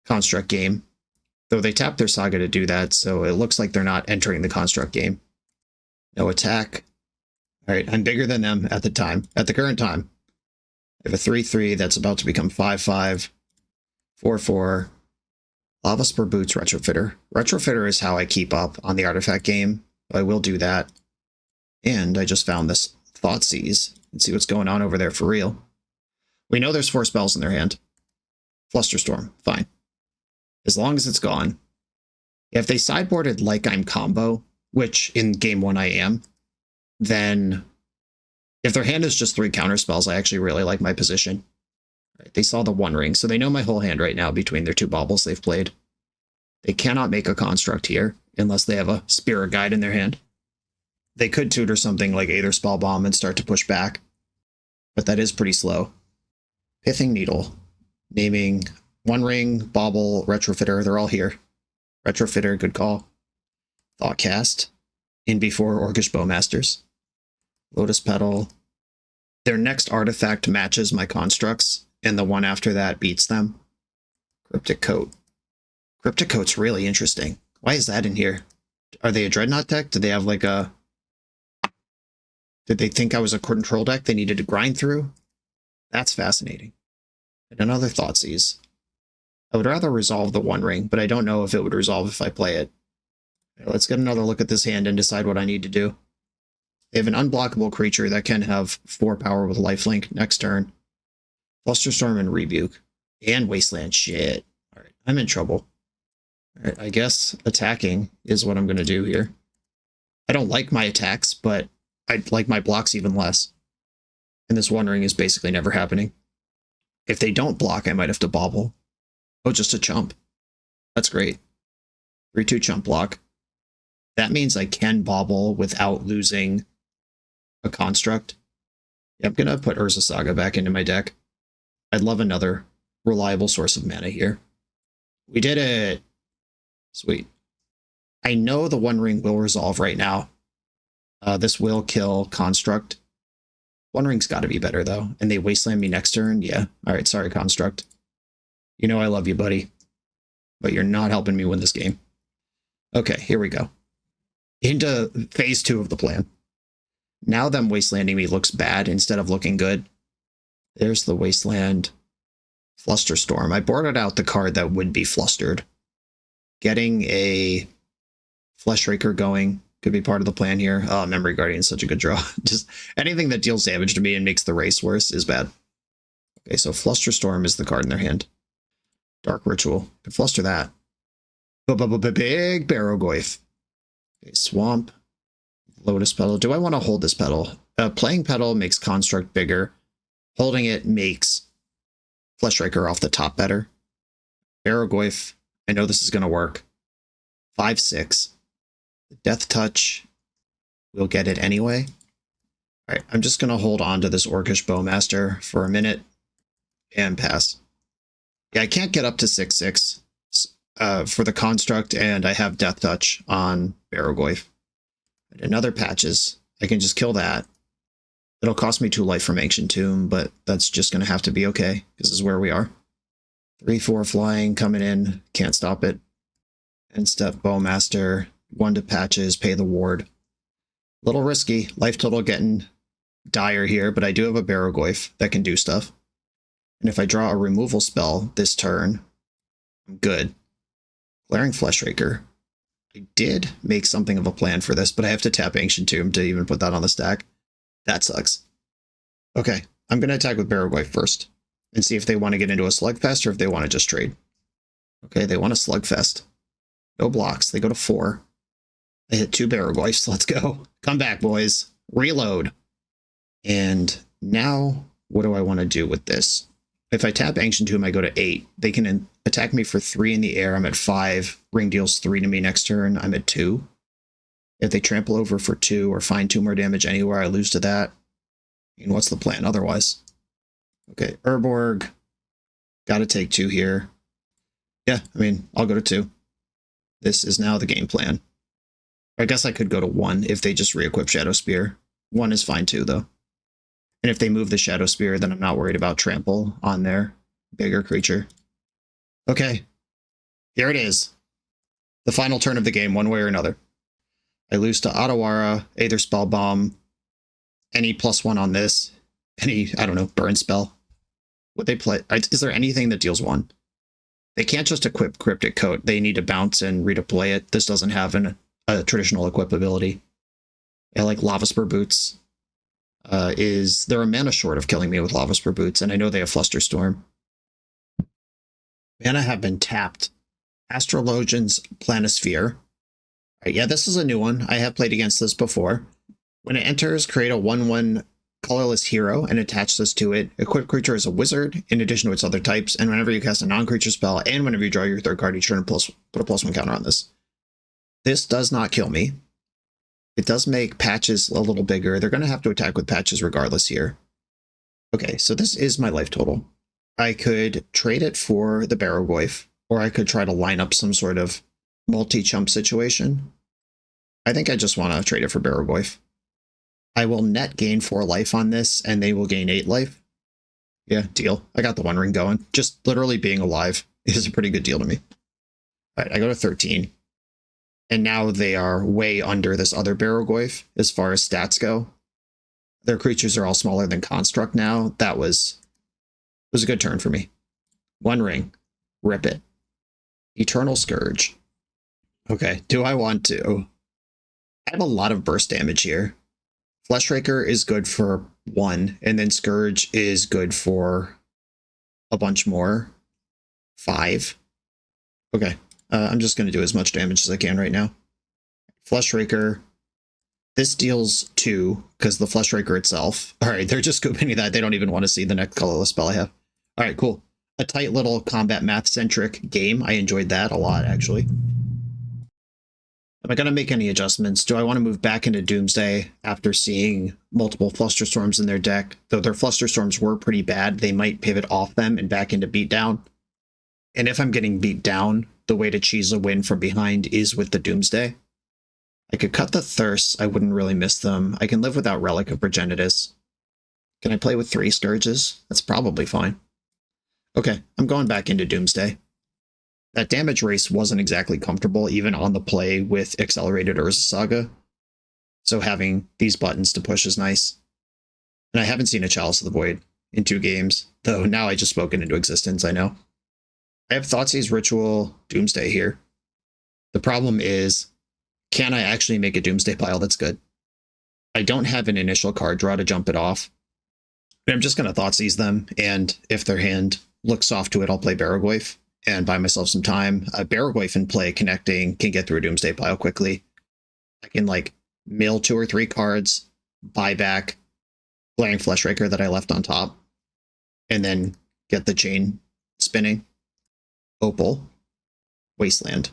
construct game. Though they tap their Saga to do that, so it looks like they're not entering the construct game. No attack. Alright, I'm bigger than them at the current time. I have a 3-3 that's about to become 5-5. 4-4. Lava Spur Boots Retrofitter. Retrofitter is how I keep up on the artifact game. I will do that. And I just found this Thoughtseize. Let's see what's going on over there for real. We know there's 4 spells in their hand. Flusterstorm, fine. As long as it's gone. If they sideboarded like I'm combo, which in game 1 I am, then if their hand is just 3 counter spells, I actually really like my position. Right, they saw the One Ring, so they know my whole hand right now between their 2 baubles they've played. They cannot make a construct here unless they have a Spirit Guide in their hand. They could tutor something like Aether Spellbomb and start to push back, but that is pretty slow. Pithing Needle. Naming One Ring, Bauble, Retrofitter, they're all here. Retrofitter, good call. Thoughtcast. In before Orcish Bowmasters. Lotus Petal. Their next artifact matches my constructs, and the one after that beats them. Cryptic Coat. Cryptic Coat's really interesting. Why is that in here? Are they a Dreadnought deck? Did they have like a... Did they think I was a control deck they needed to grind through? That's fascinating. And another Thoughtseize. I would rather resolve the One Ring, but I don't know if it would resolve if I play it. Let's get another look at this hand and decide what I need to do. They have an unblockable creature that can have 4 power with lifelink next turn. Flusterstorm and Rebuke. And Wasteland. Shit. Alright, I'm in trouble. Alright, I guess attacking is what I'm going to do here. I don't like my attacks, but I like my blocks even less. And this One Ring is basically never happening. If they don't block, I might have to bobble. Oh, just a chump. That's great. 3-2 chump block. That means I can bobble without losing a construct. Yeah, I'm going to put Urza Saga back into my deck. I'd love another reliable source of mana here. We did it! Sweet. I know the One Ring will resolve right now. This will kill Construct. One Ring's got to be better, though. And they Wasteland me next turn? Yeah. All right, sorry, Construct. You know I love you, buddy. But you're not helping me win this game. Okay, here we go. Into phase 2 of the plan. Now them Wastelanding me looks bad instead of looking good. There's the Wasteland Flusterstorm. I boarded out the card that would be flustered. Getting a Fleshraker going could be part of the plan here. Oh, Memory Guardian is such a good draw. Just anything that deals damage to me and makes the race worse is bad. Okay, so Flusterstorm is the card in their hand. Dark Ritual. Could fluster that. Big Barrogoyf. Okay, Swamp. Lotus Petal. Do I want to hold this petal? Playing Petal makes Construct bigger. Holding it makes Fleshraker off the top better. Barrogoyf. I know this is going to work. 5/6. Death Touch. We'll get it anyway. All right, I'm just going to hold on to this Orcish Bowmaster for a minute and pass. Yeah, I can't get up to 6/6 for the Construct, and I have Death Touch on Barrogoyf. Another Patches. I can just kill that. It'll cost me 2 life from Ancient Tomb, but that's just going to have to be okay. This is where we are. 3/4 flying coming in. Can't stop it. End step Bowmaster. 1 to Patches. Pay the ward. Little risky. Life total getting dire here, but I do have a Barrogoyf that can do stuff. And if I draw a removal spell this turn, I'm good. Glaring Fleshraker. I did make something of a plan for this, but I have to tap Ancient Tomb to even put that on the stack. That sucks. Okay, I'm going to attack with Barrogoyf first and see if they want to get into a Slugfest or if they want to just trade. Okay, they want a Slugfest. No blocks. They go to 4. I hit 2 Barrogoyfs. Let's go. Come back, boys. Reload. And now, what do I want to do with this? If I tap Ancient Tomb, I go to 8. They can attack me for 3 in the air. I'm at 5. Ring deals 3 to me next turn. I'm at 2. If they trample over for 2 or find 2 more damage anywhere, I lose to that. And what's the plan otherwise? Okay, Urborg. Got to take 2 here. Yeah, I mean, I'll go to 2. This is now the game plan. I guess I could go to 1 if they just re-equip Shadow Spear. 1 is fine too, though. And if they move the Shadow Spear, then I'm not worried about trample on their bigger creature. Okay, here it is. The final turn of the game, one way or another. I lose to Otawara, either Spell Bomb, any +1 on this, any, I don't know, burn spell. Would they play? Is there anything that deals 1? They can't just equip Cryptic Coat. They need to bounce and redeploy it. This doesn't have a traditional equip ability. I like Lava Spur Boots. They're a mana short of killing me with Lava Spur Boots, and I know they have Flusterstorm. Mana have been tapped. Astrologian's Planisphere. Yeah, this is a new one. I have played against this before. When it enters, create a 1/1 colorless hero and attach this to it. Equipped creature is a wizard in addition to its other types, and whenever you cast a non-creature spell and whenever you draw your 3rd card each turn, put a +1 counter on this. This does not kill me. It does make Patches a little bigger. They're going to have to attack with Patches regardless here. Okay, so this is my life total. I could trade it for the Barrogoyf, or I could try to line up some sort of multi-chump situation. I think I just want to trade it for Barrogoyf. I will net gain 4 life on this, and they will gain 8 life. Yeah, deal. I got the One Ring going. Just literally being alive is a pretty good deal to me. All right, I go to 13. And now they are way under this other Barrogoyf as far as stats go. Their creatures are all smaller than Construct now. It was a good turn for me. One Ring. Rip it. Eternal Scourge. Okay, do I want to? I have a lot of burst damage here. Fleshraker is good for 1, and then Scourge is good for a bunch more. 5. Okay, I'm just going to do as much damage as I can right now. Fleshraker. This deals 2, because the Fleshraker itself. Alright, they're just scooping that. They don't even want to see the next colorless spell I have. Alright, cool. A tight little combat math-centric game. I enjoyed that a lot, actually. Am I going to make any adjustments? Do I want to move back into Doomsday after seeing multiple Flusterstorms in their deck? Though their Flusterstorms were pretty bad, they might pivot off them and back into Beatdown. And if I'm getting beat down the way to cheese a win from behind is with the Doomsday. I could cut the Thirst. I wouldn't really miss them. I can live without Relic of Progenitus. Can I play with 3 Scourges? That's probably fine. Okay, I'm going back into Doomsday. That damage race wasn't exactly comfortable, even on the play with Accelerated Urza Saga. So having these buttons to push is nice. And I haven't seen a Chalice of the Void in 2 games, though now I just spoke it into existence, I know. I have Thoughtseize Ritual Doomsday here. The problem is, can I actually make a Doomsday pile that's good? I don't have an initial card draw to jump it off. I'm just going to Thoughtseize them, and if their hand looks soft to it, I'll play Barrowgoyf and buy myself some time. Barrowgoyf in play connecting can get through a Doomsday pile quickly. I can like mill 2 or 3 cards, buy back Glaring Fleshraker that I left on top, and then get the chain spinning. Opal, Wasteland,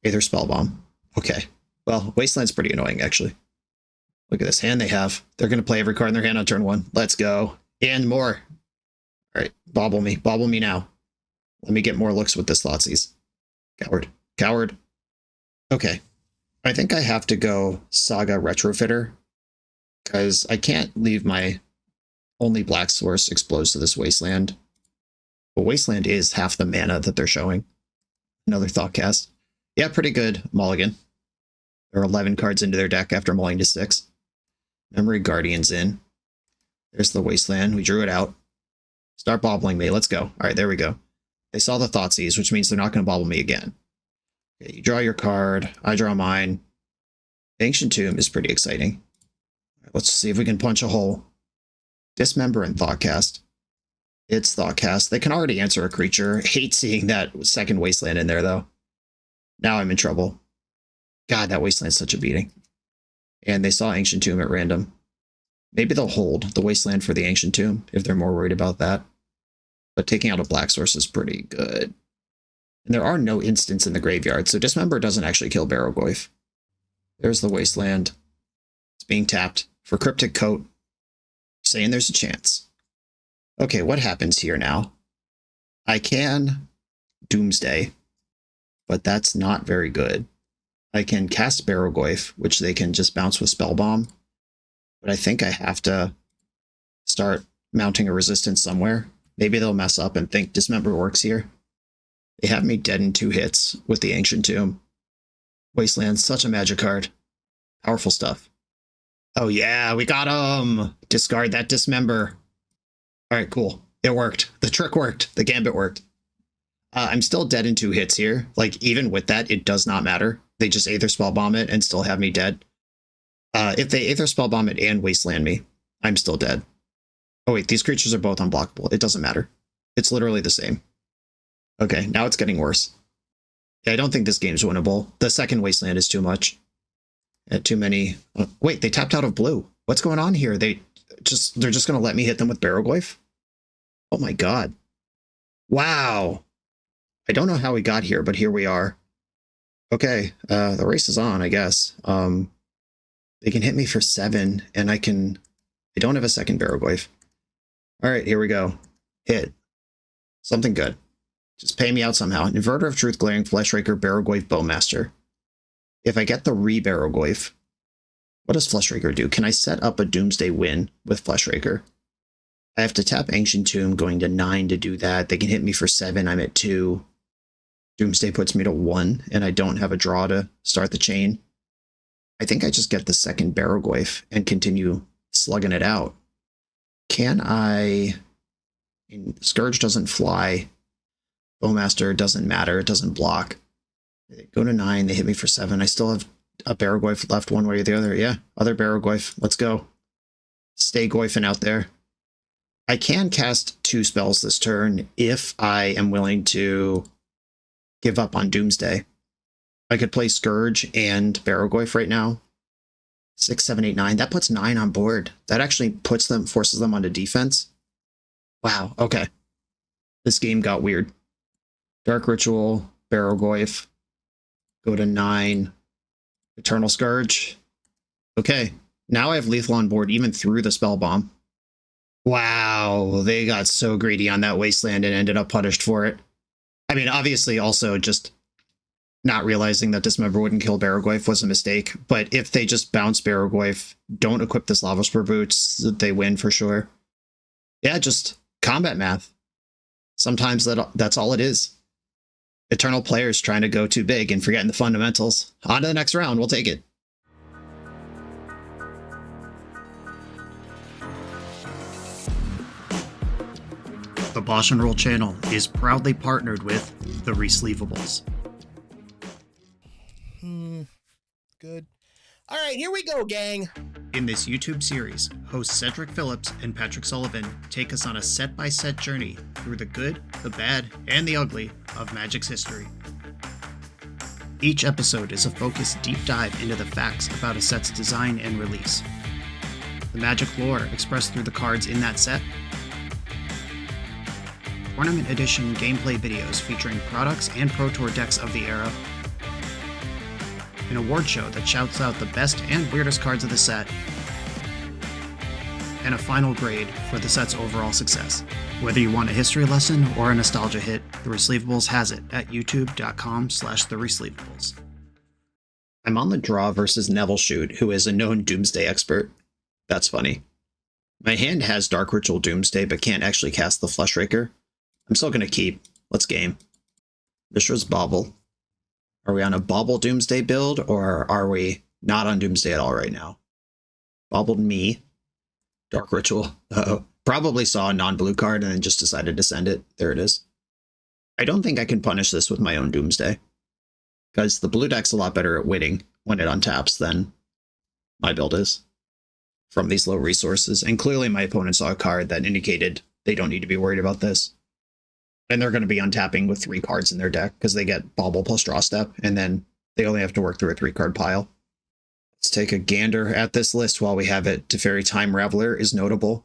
Aether Spellbomb. Okay, well, Wasteland's pretty annoying, actually. Look at this hand they have. They're going to play every card in their hand on turn 1. Let's go. And more. All right, bobble me. Bobble me now. Let me get more looks with this Thoughtseize. Coward. Coward. Okay. I think I have to go Saga Retrofitter, because I can't leave my only black source exposed to this Wasteland. But Wasteland is half the mana that they're showing. Another Thoughtcast. Yeah, pretty good mulligan. There are 11 cards into their deck after mulling to 6. Memory Guardian's in. There's the Wasteland. We drew it out. Start bobbling me. Let's go. All right, there we go. They saw the Thoughtseize, which means they're not going to bobble me again. Okay, you draw your card. I draw mine. Ancient Tomb is pretty exciting. All right, let's see if we can punch a hole. Dismember and Thoughtcast. It's Thoughtcast. They can already answer a creature. Hate seeing that second Wasteland in there, though. Now I'm in trouble. God, that Wasteland's such a beating. And they saw Ancient Tomb at random. Maybe they'll hold the Wasteland for the Ancient Tomb if they're more worried about that. But taking out a black source is pretty good. And there are no instants in the graveyard, so Dismember doesn't actually kill Barrowgoyf. There's the Wasteland. It's being tapped for Cryptic Coat. Saying there's a chance. Okay, what happens here now? I can Doomsday, but that's not very good. I can cast Barrowgoyf, which they can just bounce with Spellbomb, but I think I have to start mounting a resistance somewhere. Maybe they'll mess up and think Dismember works here. They have me dead in 2 hits with the Ancient Tomb. Wasteland, such a magic card. Powerful stuff. Oh yeah, we got him! Discard that Dismember. Alright, cool. It worked. The trick worked. The gambit worked. I'm still dead in 2 hits here. Like, even with that, it does not matter. They just Aether Spellbomb it and still have me dead. If they Aether Spellbomb it and Wasteland me, I'm still dead. Oh wait, these creatures are both unblockable. It doesn't matter. It's literally the same. Okay, now it's getting worse. Yeah, I don't think this game's winnable. The second Wasteland is too much. Too many... wait, they tapped out of blue. What's going on here? They're just going to let me hit them with Barrowgoyf? Oh my god. Wow. I don't know how we got here, but here we are. Okay, the race is on, I guess. They can hit me for 7, and I don't have a second Barrowgoyf. Alright, here we go. Hit. Something good. Just pay me out somehow. Inverter of Truth, Glaring Fleshraker, Barrowgoyf, Bowmaster. If I get the Barrowgoyf, what does Fleshraker do? Can I set up a Doomsday win with Fleshraker? I have to tap Ancient Tomb, going to 9 to do that. They can hit me for 7, I'm at 2. Doomsday puts me to 1, and I don't have a draw to start the chain. I think I just get the second Barrowgoyf and continue slugging it out. Can I... Scourge doesn't fly. Bowmaster doesn't matter. It doesn't block. They go to 9. They hit me for 7. I still have a Barrowgoyf left one way or the other. Yeah, other Barrowgoyf. Let's go. Stay Goyfing out there. I can cast 2 spells this turn if I am willing to give up on Doomsday. I could play Scourge and Barrowgoyf right now. 6, 7, 8, 9. That puts 9 on board. That actually forces them onto defense. Wow, okay. This game got weird. Dark Ritual, Barrowgoyf. Go to 9. Eternal Scourge. Okay, now I have lethal on board even through the Spellbomb. Wow, they got so greedy on that Wasteland and ended up punished for it. I mean, obviously, also just not realizing that Dismember wouldn't kill Baraglyph was a mistake. But if they just bounce Baraglyph, don't equip this Lava Spur Boots, they win for sure. Yeah, just combat math. Sometimes that's all it is. Eternal players trying to go too big and forgetting the fundamentals. On to the next round, we'll take it. The BoshNRoll channel is proudly partnered with the Resleevables. Good. All right, here we go, gang. In this YouTube series, hosts Cedric Phillips and Patrick Sullivan take us on a set-by-set journey through the good, the bad, and the ugly of Magic's history. Each episode is a focused deep dive into the facts about a set's design and release, the Magic lore expressed through the cards in that set, Tournament Edition gameplay videos featuring products and Pro Tour decks of the era, an award show that shouts out the best and weirdest cards of the set, and a final grade for the set's overall success. Whether you want a history lesson or a nostalgia hit, The Resleevables has it at youtube.com/theresleevables. I'm on the draw versus Nevilleshoot, who is a known Doomsday expert. That's funny. My hand has Dark Ritual Doomsday, but can't actually cast the Fleshraker. I'm still going to keep. Let's game. Mishra's Bauble. Are we on a Bauble Doomsday build, or are we not on Doomsday at all right now? Baubled me. Dark Ritual. Uh-oh. Probably saw a non-blue card and then just decided to send it. There it is. I don't think I can punish this with my own Doomsday, because the blue deck's a lot better at winning when it untaps than my build is from these low resources. And clearly my opponent saw a card that indicated they don't need to be worried about this. And they're going to be untapping with 3 cards in their deck because they get Bauble plus Draw Step, and then they only have to work through a 3-card pile. Let's take a gander at this list while we have it. Teferi Time Raveler is notable.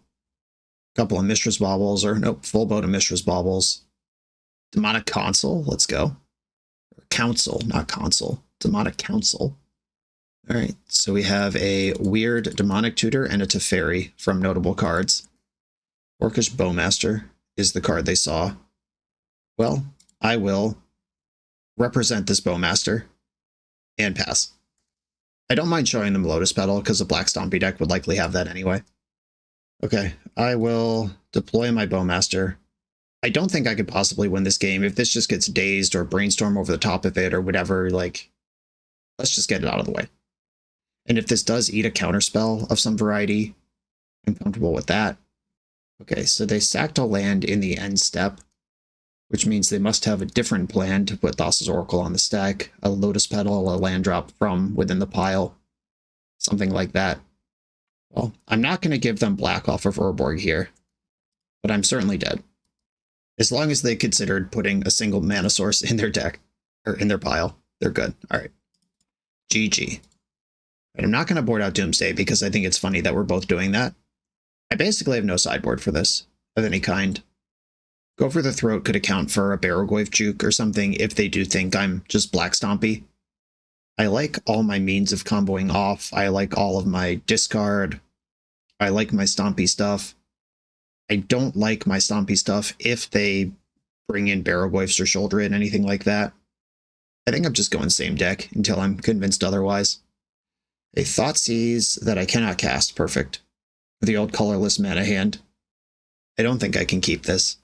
A couple of Mishra's Baubles, or nope, full boat of Mishra's Baubles. Demonic Console, let's go. Council, not Console. Demonic Council. All right, so we have a weird Demonic Tutor and a Teferi from notable cards. Orcish Bowmaster is the card they saw. Well, I will represent this Bowmaster and pass. I don't mind showing them Lotus Petal because a black Stompy deck would likely have that anyway. Okay, I will deploy my Bowmaster. I don't think I could possibly win this game. If this just gets dazed or Brainstorm over the top of it or whatever, like, let's just get it out of the way. And if this does eat a counterspell of some variety, I'm comfortable with that. Okay, so they sacked a land in the end step, which means they must have a different plan to put Thassa's Oracle on the stack, a Lotus Petal, a land drop from within the pile, something like that. Well, I'm not going to give them black off of Urborg here, but I'm certainly dead. As long as they considered putting a single mana source in their deck, or in their pile, they're good. All right. GG. But I'm not going to board out Doomsday because I think it's funny that we're both doing that. I basically have no sideboard for this of any kind. Go for the Throat could account for a Baraglyph juke or something if they do think I'm just Black Stompy. I like all my means of comboing off. I like all of my discard. I like my Stompy stuff. I don't like my Stompy stuff if they bring in Baraglyphs or Shoulder It, anything like that. I think I'm just going same deck until I'm convinced otherwise. A Thoughtseize that I cannot cast. Perfect. The old colorless mana hand. I don't think I can keep this.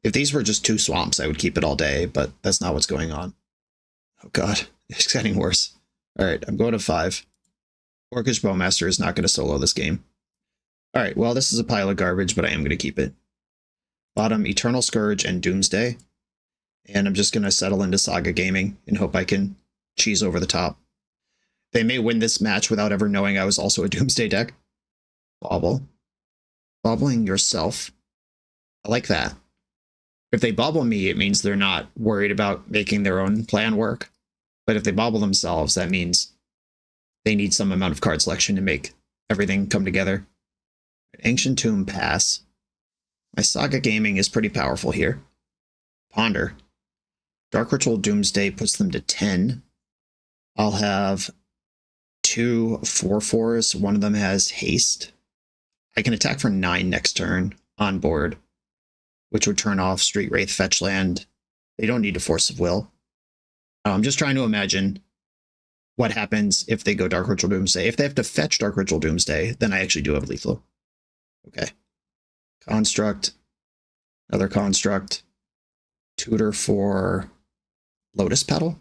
If these were just 2 swamps, I would keep it all day, but that's not what's going on. Oh god, it's getting worse. Alright, I'm going to 5. Orcish Bowmaster is not going to solo this game. Alright, well, this is a pile of garbage, but I am going to keep it. Bottom, Eternal Scourge and Doomsday. And I'm just going to settle into Saga Gaming and hope I can cheese over the top. They may win this match without ever knowing I was also a Doomsday deck. Bobble. Bobbling yourself. I like that. If they bobble me, it means they're not worried about making their own plan work. But if they bobble themselves, that means they need some amount of card selection to make everything come together. Ancient Tomb pass. My Saga Gaming is pretty powerful here. Ponder. Dark Ritual Doomsday puts them to 10. I'll have 2 4/4s. One of them has haste. I can attack for 9 next turn on board, which would turn off Street Wraith Fetchland They don't need a Force of Will. I'm just trying to imagine what happens if they go Dark Ritual Doomsday. If they have to fetch Dark Ritual Doomsday, then I actually do have lethal. Okay. Construct. Another construct. Tutor for Lotus Petal.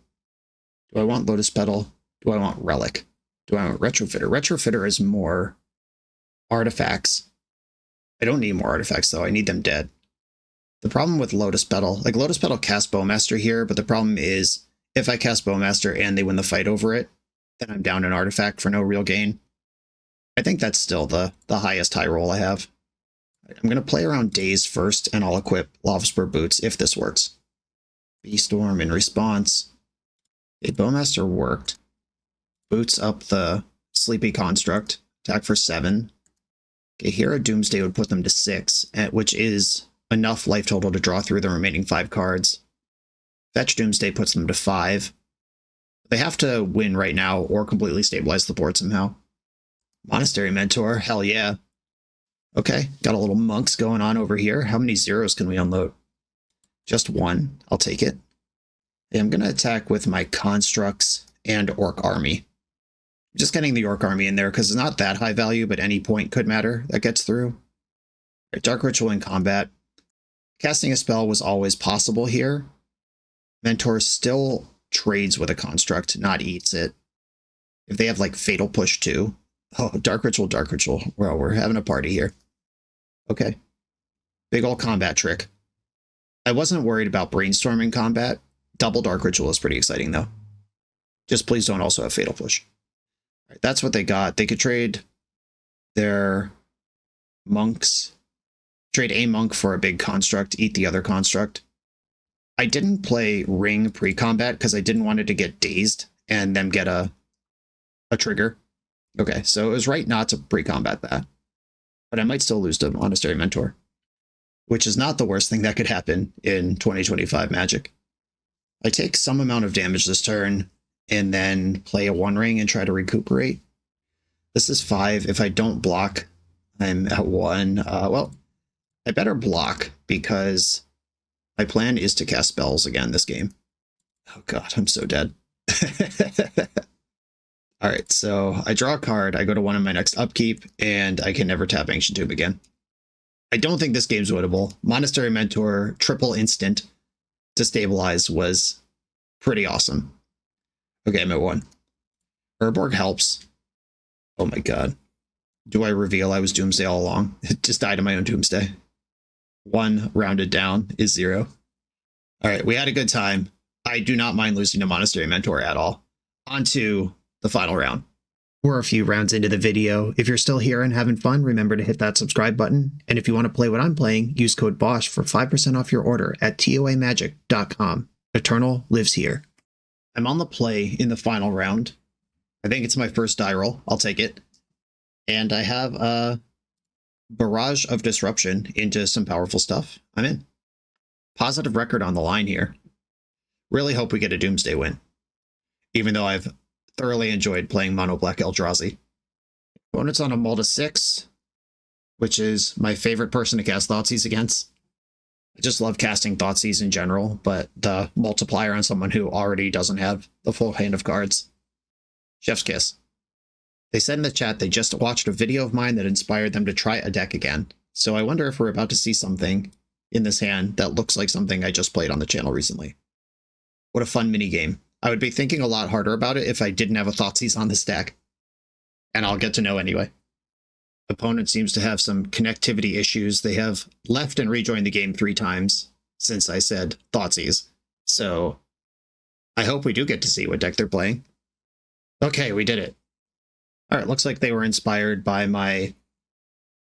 Do I want Lotus Petal? Do I want Relic? Do I want Retrofitter? Retrofitter is more artifacts. I don't need more artifacts, though. I need them dead. The problem with Lotus Petal, like Lotus Petal casts Bowmaster here, but the problem is if I cast Bowmaster and they win the fight over it, then I'm down an artifact for no real gain. I think that's still the highest high roll I have. I'm going to play around Daze first, and I'll equip Lava Spur Boots if this works. Beastorm in response. A Bowmaster worked. Boots up the Sleepy Construct. Attack for 7. Okay, here a Doomsday would put them to 6, which is enough life total to draw through the remaining 5 cards. Fetch Doomsday puts them to 5. They have to win right now or completely stabilize the board somehow. Monastery Mentor, hell yeah. Okay, got a little monks going on over here. How many zeros can we unload? Just 1. I'll take it. Okay, I'm going to attack with my constructs and Orc Army. I'm just getting the Orc Army in there because it's not that high value, but any point could matter that gets through. Right, Dark Ritual in combat. Casting a spell was always possible here. Mentor still trades with a construct, not eats it. If they have like Fatal Push too. Oh, Dark Ritual, Dark Ritual. Well, we're having a party here. Okay. Big ol' combat trick. I wasn't worried about brainstorming combat. Double Dark Ritual is pretty exciting though. Just please don't also have Fatal Push. All right, that's what they got. They could trade their monks. Trade a monk for a big construct, eat the other construct. I didn't play Ring pre-combat because I didn't want it to get dazed and them get a trigger. Okay, so it was right not to pre-combat that. But I might still lose to Monastery Mentor, which is not the worst thing that could happen in 2025 Magic. I take some amount of damage this turn and then play a 1-ring and try to recuperate. This is 5. If I don't block, I'm at 1. Well, I better block because my plan is to cast spells again this game. Oh god, I'm so dead. Alright, so I draw a card, I go to one of my next upkeep, and I can never tap Ancient Tomb again. I don't think this game's winnable. Monastery Mentor, triple instant to stabilize was pretty awesome. Okay, I'm at 1. Urborg helps. Oh my god. Do I reveal I was Doomsday all along? It just died in my own Doomsday. 1 rounded down is 0. Alright, we had a good time. I do not mind losing to Monastery Mentor at all. On to the final round. We're a few rounds into the video. If you're still here and having fun, remember to hit that subscribe button. And if you want to play what I'm playing, use code BOSH for 5% off your order at toamagic.com. Eternal lives here. I'm on the play in the final round. I think it's my first die roll. I'll take it. And I have a barrage of disruption into some powerful stuff. I'm in. Positive record on the line here. Really hope we get a Doomsday win. Even though I've thoroughly enjoyed playing Mono Black Eldrazi. Opponent's on a Multa 6, which is my favorite person to cast Thoughtseize against. I just love casting Thoughtseize in general, but the multiplier on someone who already doesn't have the full hand of cards. Chef's kiss. They said in the chat they just watched a video of mine that inspired them to try a deck again. So I wonder if we're about to see something in this hand that looks like something I just played on the channel recently. What a fun mini game. I would be thinking a lot harder about it if I didn't have a Thoughtseize on this deck. And I'll get to know anyway. Opponent seems to have some connectivity issues. They have left and rejoined the game 3 times since I said Thoughtseize. So I hope we do get to see what deck they're playing. Okay, we did it. Alright, looks like they were inspired by my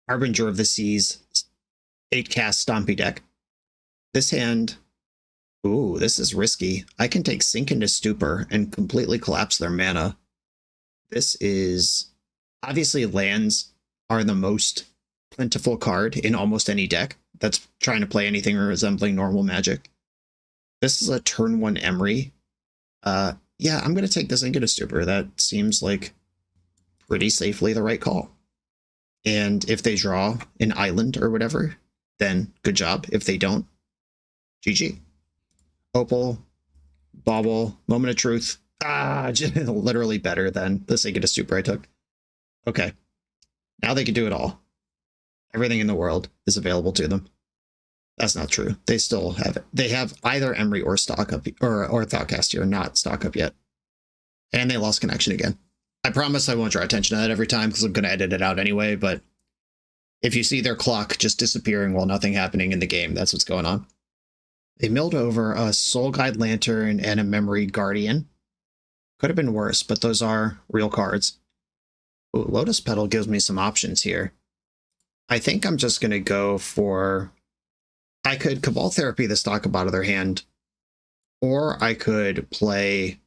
Harbinger of the Seas 8-cast Stompy deck. This hand... Ooh, this is risky. I can take Sink into Stupor and completely collapse their mana. This is... Obviously, lands are the most plentiful card in almost any deck that's trying to play anything resembling normal Magic. This is a turn 1 Emery. Yeah, I'm going to take this Sink into Stupor. That seems like pretty safely the right call. And if they draw an island or whatever, then good job. If they don't, GG. Opal, Bauble, Moment of Truth. Ah, literally better than the Sacred Super I took. Okay. Now they can do it all. Everything in the world is available to them. That's not true. They still have it. They have either Emery or Stock Up or Thoughtcast here, not Stock Up yet. And they lost connection again. I promise I won't draw attention to that every time because I'm going to edit it out anyway, but if you see their clock just disappearing while nothing happening in the game, that's what's going on. They milled over a Soul Guide Lantern and a Memory Guardian. Could have been worse, but those are real cards. Ooh, Lotus Petal gives me some options here. I think I'm just going to go for... I could Cabal Therapy the Stock Up out of their hand, or I could play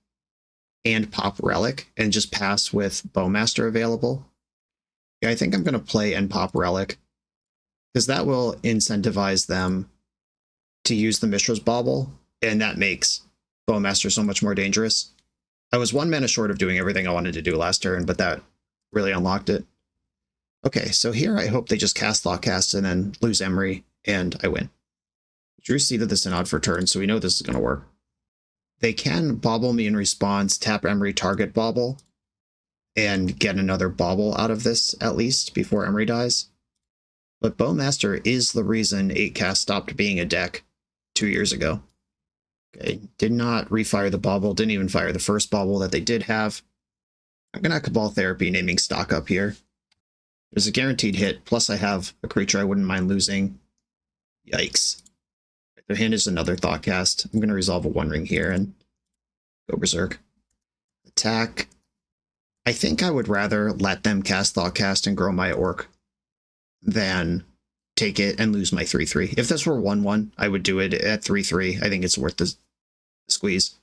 and pop Relic and just pass with Bowmaster available. Yeah, I think I'm going to play and pop Relic, because that will incentivize them to use the Mishra's Bauble, and that makes Bowmaster so much more dangerous. I was 1 mana short of doing everything I wanted to do last turn, but that really unlocked it. Okay, so here I hope they just cast Thoughtcast and then lose Emery, and I win. Drew seeded the Synod for turn, so we know this is going to work. They can Bauble me in response, tap Emery, target Bauble, and get another Bauble out of this, at least, before Emery dies. But Bowmaster is the reason 8-cast stopped being a deck 2 years ago. Okay, did not refire the Bauble, didn't even fire the first Bauble that they did have. I'm going to Cabal Therapy, naming Stock Up here. There's a guaranteed hit, plus I have a creature I wouldn't mind losing. Yikes. Their hand is another Thoughtcast. I'm going to resolve a One Ring here and go Berserk. Attack. I think I would rather let them cast Thoughtcast and grow my Orc than take it and lose my 3-3. If this were 1-1, I would do it at 3-3. I think it's worth the squeeze.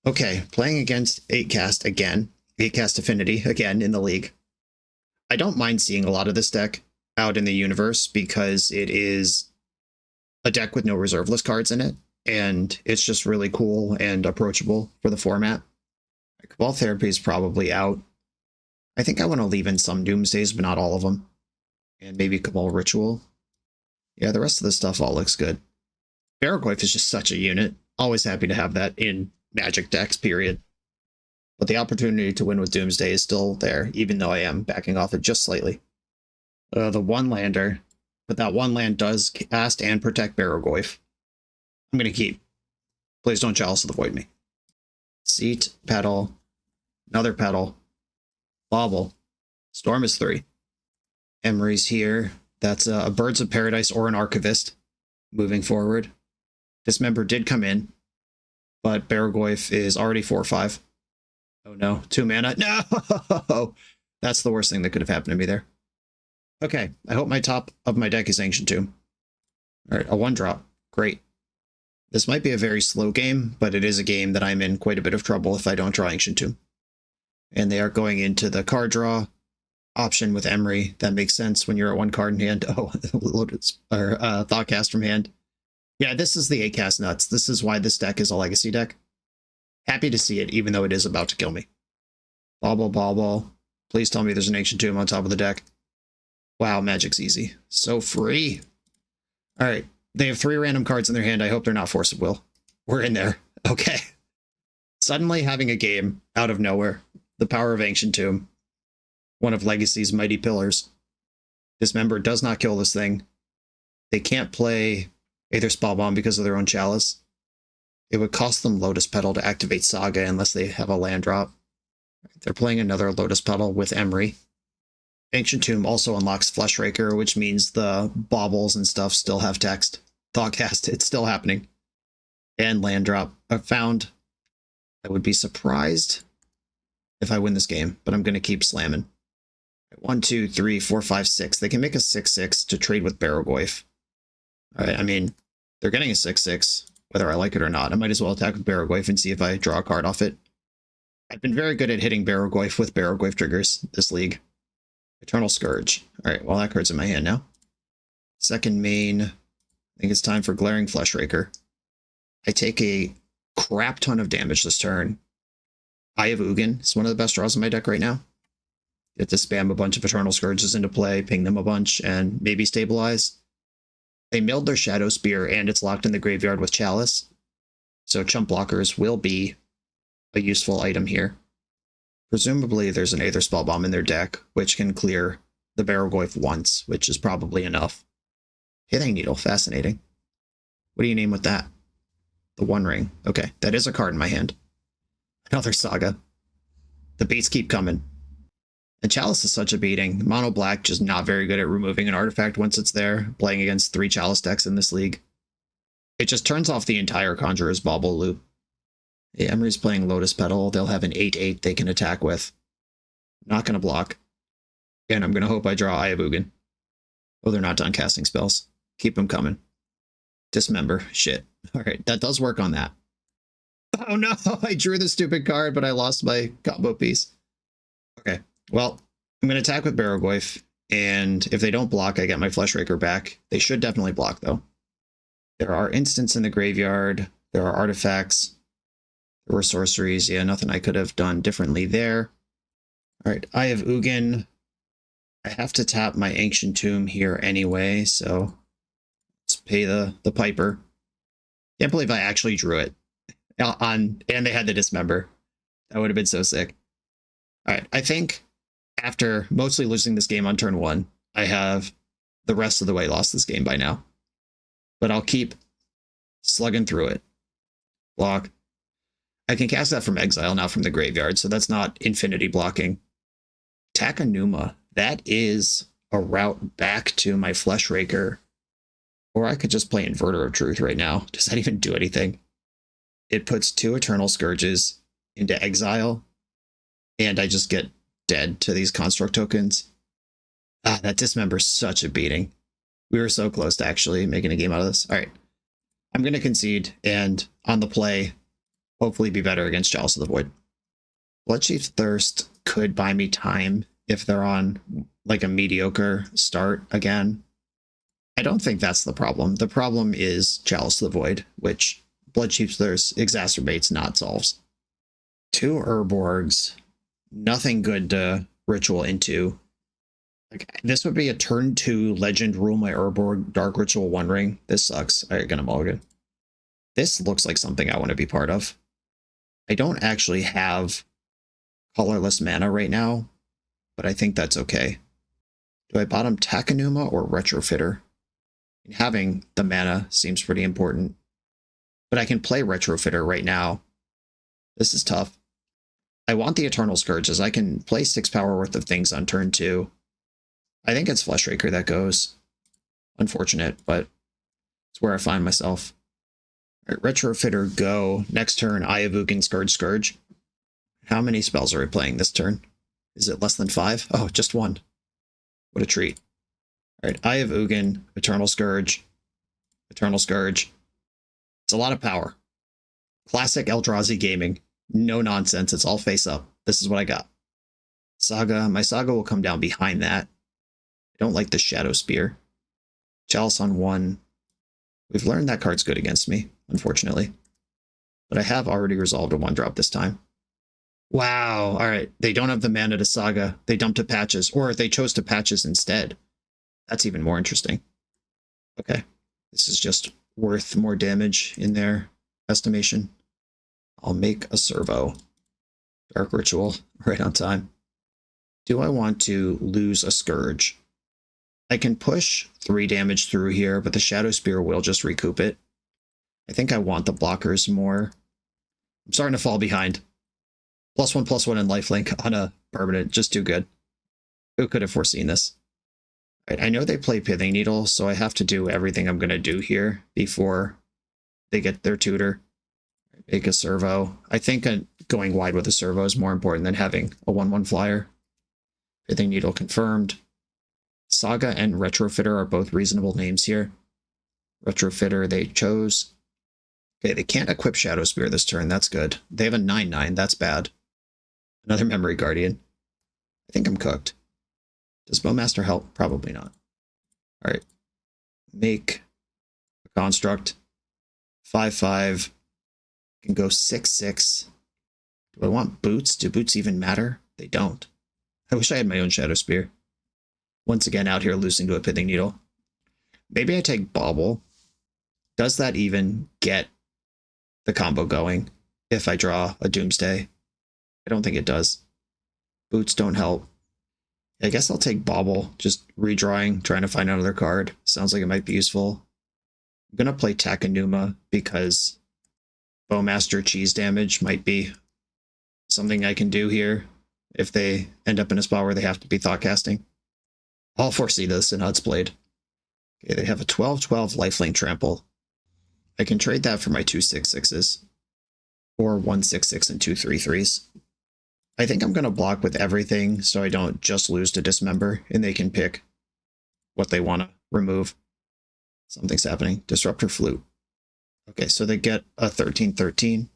Okay, playing against 8-cast again. 8-cast Affinity again in the league. I don't mind seeing a lot of this deck out in the universe because it is a deck with no reserve list cards in it, and it's just really cool and approachable for the format. Cabal Therapy is probably out. I think I want to leave in some Doomsdays, but not all of them. And maybe Cabal Ritual. Yeah, the rest of the stuff all looks good. Barragoyf is just such a unit. Always happy to have that in Magic decks, period. But the opportunity to win with Doomsday is still there, even though I am backing off it just slightly. The one lander, but that one land does cast and protect Barragoyf. I'm going to keep. Please don't Chalice of the Void me. Seat, Petal, another Petal, Bauble. Storm is 3. Emery's here. That's a Birds of Paradise or an Archivist moving forward. Dismember did come in, but Barragoyf is already 4-5. Oh no, 2 mana. No! That's the worst thing that could have happened to me there. Okay, I hope my top of my deck is Ancient Tomb. Alright, a 1-drop. Great. This might be a very slow game, but it is a game that I'm in quite a bit of trouble if I don't draw Ancient Tomb. And they are going into the card draw option with Emery. That makes sense when you're at 1 card in hand. Oh, Lotus, or Thoughtcast from hand. Yeah, this is the 8-cast nuts. This is why this deck is a legacy deck. Happy to see it, even though it is about to kill me. Bauble, Bauble. Please tell me there's an Ancient Tomb on top of the deck. Wow, Magic's easy. So free. Alright, they have 3 random cards in their hand. I hope they're not Force of Will. We're in there. Okay. Suddenly having a game out of nowhere. The power of Ancient Tomb. One of Legacy's mighty pillars. Dismember does not kill this thing. They can't play Aether Spellbomb because of their own Chalice. It would cost them Lotus Petal to activate Saga unless they have a land drop. They're playing another Lotus Petal with Emery. Ancient Tomb also unlocks Fleshraker, which means the baubles and stuff still have text. Thoughtcast, it's still happening. And land drop. I found. I would be surprised if I win this game, but I'm going to keep slamming. 1, 2, 3, 4, 5, 6. They can make a 6-6 to trade with Barragoyf. Alright, I mean, they're getting a 6-6, whether I like it or not. I might as well attack with Barragoyf and see if I draw a card off it. I've been very good at hitting Barragoyf with Barragoyf triggers this league. Eternal Scourge. Alright, well that card's in my hand now. Second main. I think it's time for Glaring Fleshraker. I take a crap ton of damage this turn. Eye of Ugin. It's one of the best draws in my deck right now. You have to spam a bunch of Eternal Scourges into play, ping them a bunch, and maybe stabilize. They milled their Shadow Spear, and it's locked in the graveyard with Chalice. So chump blockers will be a useful item here. Presumably there's an Aether Spell Bomb in their deck, which can clear the Barrowgoyf once, which is probably enough. Pithing Needle, fascinating. What do you name with that? The One Ring. Okay, that is a card in my hand. Another Saga. The beats keep coming. And Chalice is such a beating. Mono Black just not very good at removing an artifact once it's there, playing against 3 Chalice decks in this league. It just turns off the entire Conjurer's Bauble loop. Yeah, Emery's playing Lotus Petal. They'll have an 8/8 they can attack with. Not going to block. And I'm going to hope I draw Eye of Ugin. Oh, they're not done casting spells. Keep them coming. Dismember. Shit. Alright, that does work on that. Oh no, I drew the stupid card, but I lost my combo piece. Okay, well, I'm going to attack with Barrowgoyf, and if they don't block, I get my Fleshraker back. They should definitely block, though. There are instants in the graveyard. There are artifacts. There were sorceries. Yeah, nothing I could have done differently there. Alright, Eye of Ugin. I have to tap my Ancient Tomb here anyway, so let's pay the piper. Can't believe I actually drew it. And they had the Dismember. That would have been so sick. Alright, I think after mostly losing this game on turn 1, I have the rest of the way lost this game by now. But I'll keep slugging through it. Block. I can cast that from exile, not from the graveyard, so that's not infinity blocking. Takanuma. That is a route back to my Fleshraker. Or I could just play Inverter of Truth right now. Does that even do anything? It puts 2 Eternal Scourges into exile, and I just get dead to these construct tokens. Ah, that Dismember's such a beating. We were so close to actually making a game out of this. All right, I'm going to concede, and on the play, hopefully be better against Chalice of the Void. Bloodchief's Thirst could buy me time if they're on like a mediocre start again. I don't think that's the problem. The problem is Chalice of the Void, which Bloodchief's Thirst exacerbates, not solves. 2 Urborgs. Nothing good to ritual into. Like, this would be a turn 2 Legend Rule my Urborg Dark Ritual One Ring. This sucks. Alright, gonna mulligan. This looks like something I want to be part of. I don't actually have colorless mana right now, but I think that's okay. Do I bottom Takanuma or Retrofitter? Having the mana seems pretty important. But I can play Retrofitter right now. This is tough. I want the Eternal Scourges. I can play 6 power worth of things on turn 2. I think it's Fleshraker that goes. Unfortunate, but it's where I find myself. All right, Retrofitter go. Next turn, Eye of Ugin, Scourge. How many spells are we playing this turn? Is it less than 5? Oh, just 1. What a treat. All right, Eye of Ugin, Eternal Scourge. It's a lot of power. Classic Eldrazi gaming. No nonsense. It's all face up. This is what I got. Saga. My Saga will come down behind that. I don't like the Shadow Spear. Chalice on 1. We've learned that card's good against me, unfortunately. But I have already resolved a 1-drop this time. Wow. All right. They don't have the mana to Saga. They dumped to Patches, or they chose to Patches instead. That's even more interesting. Okay. This is just worth more damage in their estimation. I'll make a servo. Dark Ritual, right on time. Do I want to lose a Scourge? I can push 3 damage through here, but the Shadow Spear will just recoup it. I think I want the blockers more. I'm starting to fall behind. +1/+1 in lifelink on a permanent, just too good. Who could have foreseen this? Right, I know they play Pithing Needle, so I have to do everything I'm going to do here before they get their tutor. Make a servo. I think going wide with a servo is more important than having a 1/1 flyer. Pithing Needle confirmed. Saga and Retrofitter are both reasonable names here. Retrofitter they chose. Okay, they can't equip Shadow Spear this turn. That's good. They have a 9/9. That's bad. Another Memory Guardian. I think I'm cooked. Does Bowmaster help? Probably not. All right. Make a construct. 5/5. Can go 6/6. Do I want boots? Do boots even matter? They don't. I wish I had my own Shadow Spear. Once again, out here losing to a Pithing Needle. Maybe I take Bauble. Does that even get the combo going if I draw a Doomsday. I don't think it does. Boots don't help. I guess I'll take Bauble, just redrawing, trying to find another card. Sounds like it might be useful. I'm going to play Takenuma because Bowmaster cheese damage might be something I can do here if they end up in a spot where they have to be thought casting. I'll foresee this in Hud's Blade. Okay, they have a 12/12 lifelink trample. I can trade that for my 2/6/6s or 1/6/6 and 2/3/3s. I think I'm going to block with everything so I don't just lose to Dismember and they can pick what they want to remove. Something's happening. Disruptor Flute. Okay, so they get a 13/13.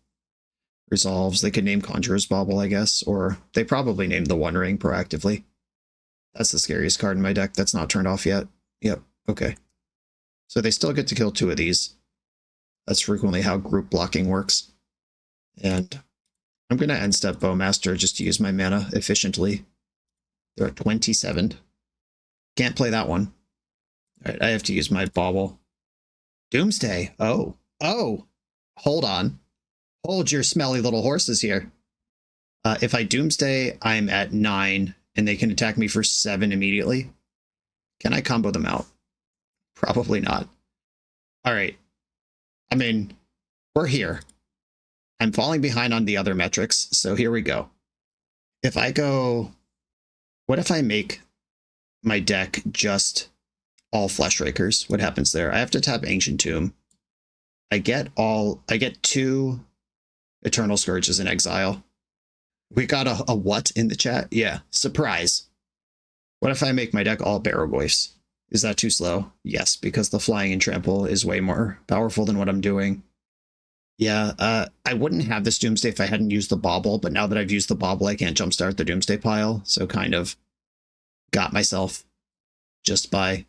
Resolves. They could name Conjurer's Bauble, I guess, or they probably named the One Ring proactively. That's the scariest card in my deck that's not turned off yet. Yep, okay. So they still get to kill 2 of these. That's frequently how group blocking works. And I'm going to end step Bowmaster just to use my mana efficiently. They're at 27. Can't play that one. All right, I have to use my Bauble. Doomsday. Oh. Hold on. Hold your smelly little horses here. If I Doomsday, I'm at 9, and they can attack me for 7 immediately. Can I combo them out? Probably not. All right. I mean, we're here. I'm falling behind on the other metrics, so here we go. If I go... What if I make my deck just all Fleshrakers? What happens there? I have to tap Ancient Tomb. I get 2 Eternal Scourges in exile. We got a what in the chat? Yeah, surprise. What if I make my deck all Barrogoyfs? Is that too slow? Yes, because the flying and trample is way more powerful than what I'm doing. Yeah, I wouldn't have this Doomsday if I hadn't used the Bauble, but now that I've used the Bauble, I can't jumpstart the Doomsday pile, so kind of got myself just by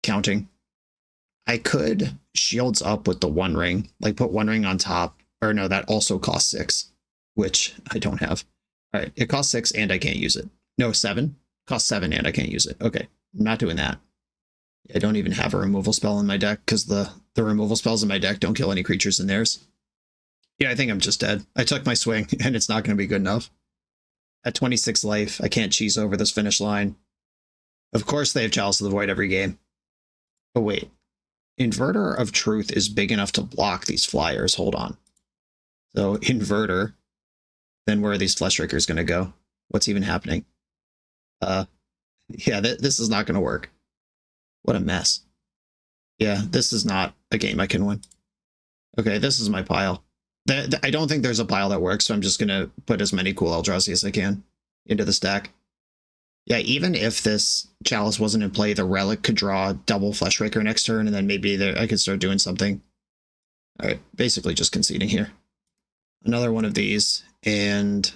counting. I could Shields up with the One Ring, like put One Ring on top, or no, that also costs 6, which I don't have. All right, it costs 6 and I can't use it. No, 7? Costs 7 and I can't use it. Okay, I'm not doing that. I don't even have a removal spell in my deck because the removal spells in my deck don't kill any creatures in theirs. Yeah, I think I'm just dead. I took my swing, and it's not going to be good enough. At 26 life, I can't cheese over this finish line. Of course they have Chalice of the Void every game. Oh, wait. Inverter of Truth is big enough to block these flyers. Hold on. So, Inverter. Then where are these Fleshrakers going to go? What's even happening? Yeah, this is not going to work. What a mess. Yeah, this is not a game I can win. Okay, this is my pile. I don't think there's a pile that works, so I'm just going to put as many cool Eldrazi as I can into the stack. Yeah, even if this Chalice wasn't in play, the Relic could draw double Fleshraker next turn, and then maybe I could start doing something. All right, basically just conceding here. Another one of these, and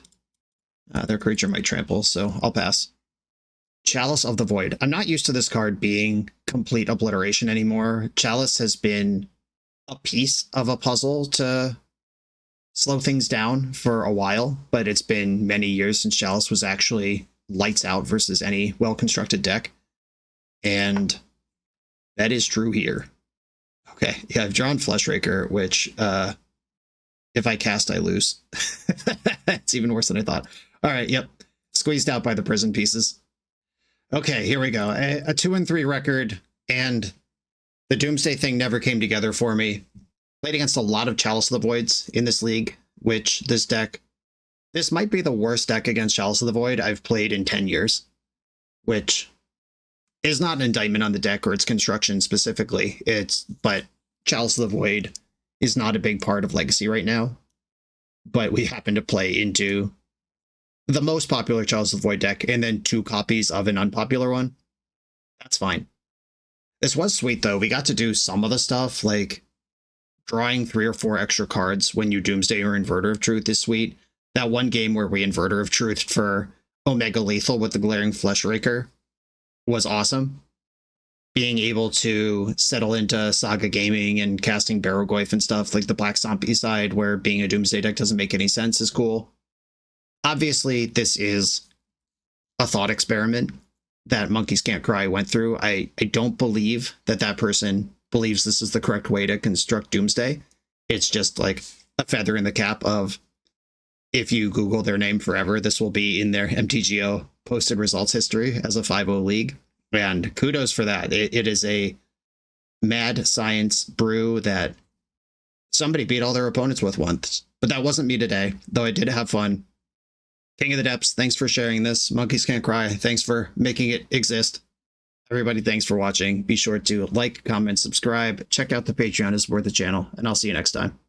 their creature might trample, so I'll pass. Chalice of the Void. I'm not used to this card being complete obliteration anymore. Chalice has been a piece of a puzzle to slow things down for a while, but it's been many years since Chalice was actually lights out versus any well-constructed deck. And that is true here. Okay, yeah, I've drawn Fleshraker, which if I cast, I lose. It's even worse than I thought. All right, yep. Squeezed out by the prison pieces. Okay, here we go. A 2-3 record, and the Doomsday thing never came together for me. Played against a lot of Chalice of the Voids in this league, which this might be the worst deck against Chalice of the Void I've played in 10 years, which is not an indictment on the deck or its construction specifically. But Chalice of the Void is not a big part of Legacy right now, but we happen to play into the most popular Chalice of the Void deck and then 2 copies of an unpopular one. That's fine. This was sweet, though. We got to do some of the stuff, like drawing 3 or 4 extra cards when you Doomsday or Inverter of Truth is sweet. That one game where we Inverter of Truth for Omega Lethal with the Glaring Fleshraker was awesome. Being able to settle into Saga Gaming and casting Barrogoyf and stuff, like the Black Stompy side, where being a Doomsday deck doesn't make any sense, is cool. Obviously, this is a thought experiment that Monkeys Can't Cry went through. I don't believe that person believes this is the correct way to construct Doomsday. It's just like, a feather in the cap of, if you Google their name forever, this will be in their MTGO posted results history as a 5-0 league. And kudos for that. It is a mad science brew that somebody beat all their opponents with once. But that wasn't me today, though I did have fun. King of the Depths, thanks for sharing this. Monkeys Can't Cry, thanks for making it exist. Everybody, thanks for watching. Be sure to like, comment, subscribe. Check out the Patreon to support the channel, and I'll see you next time.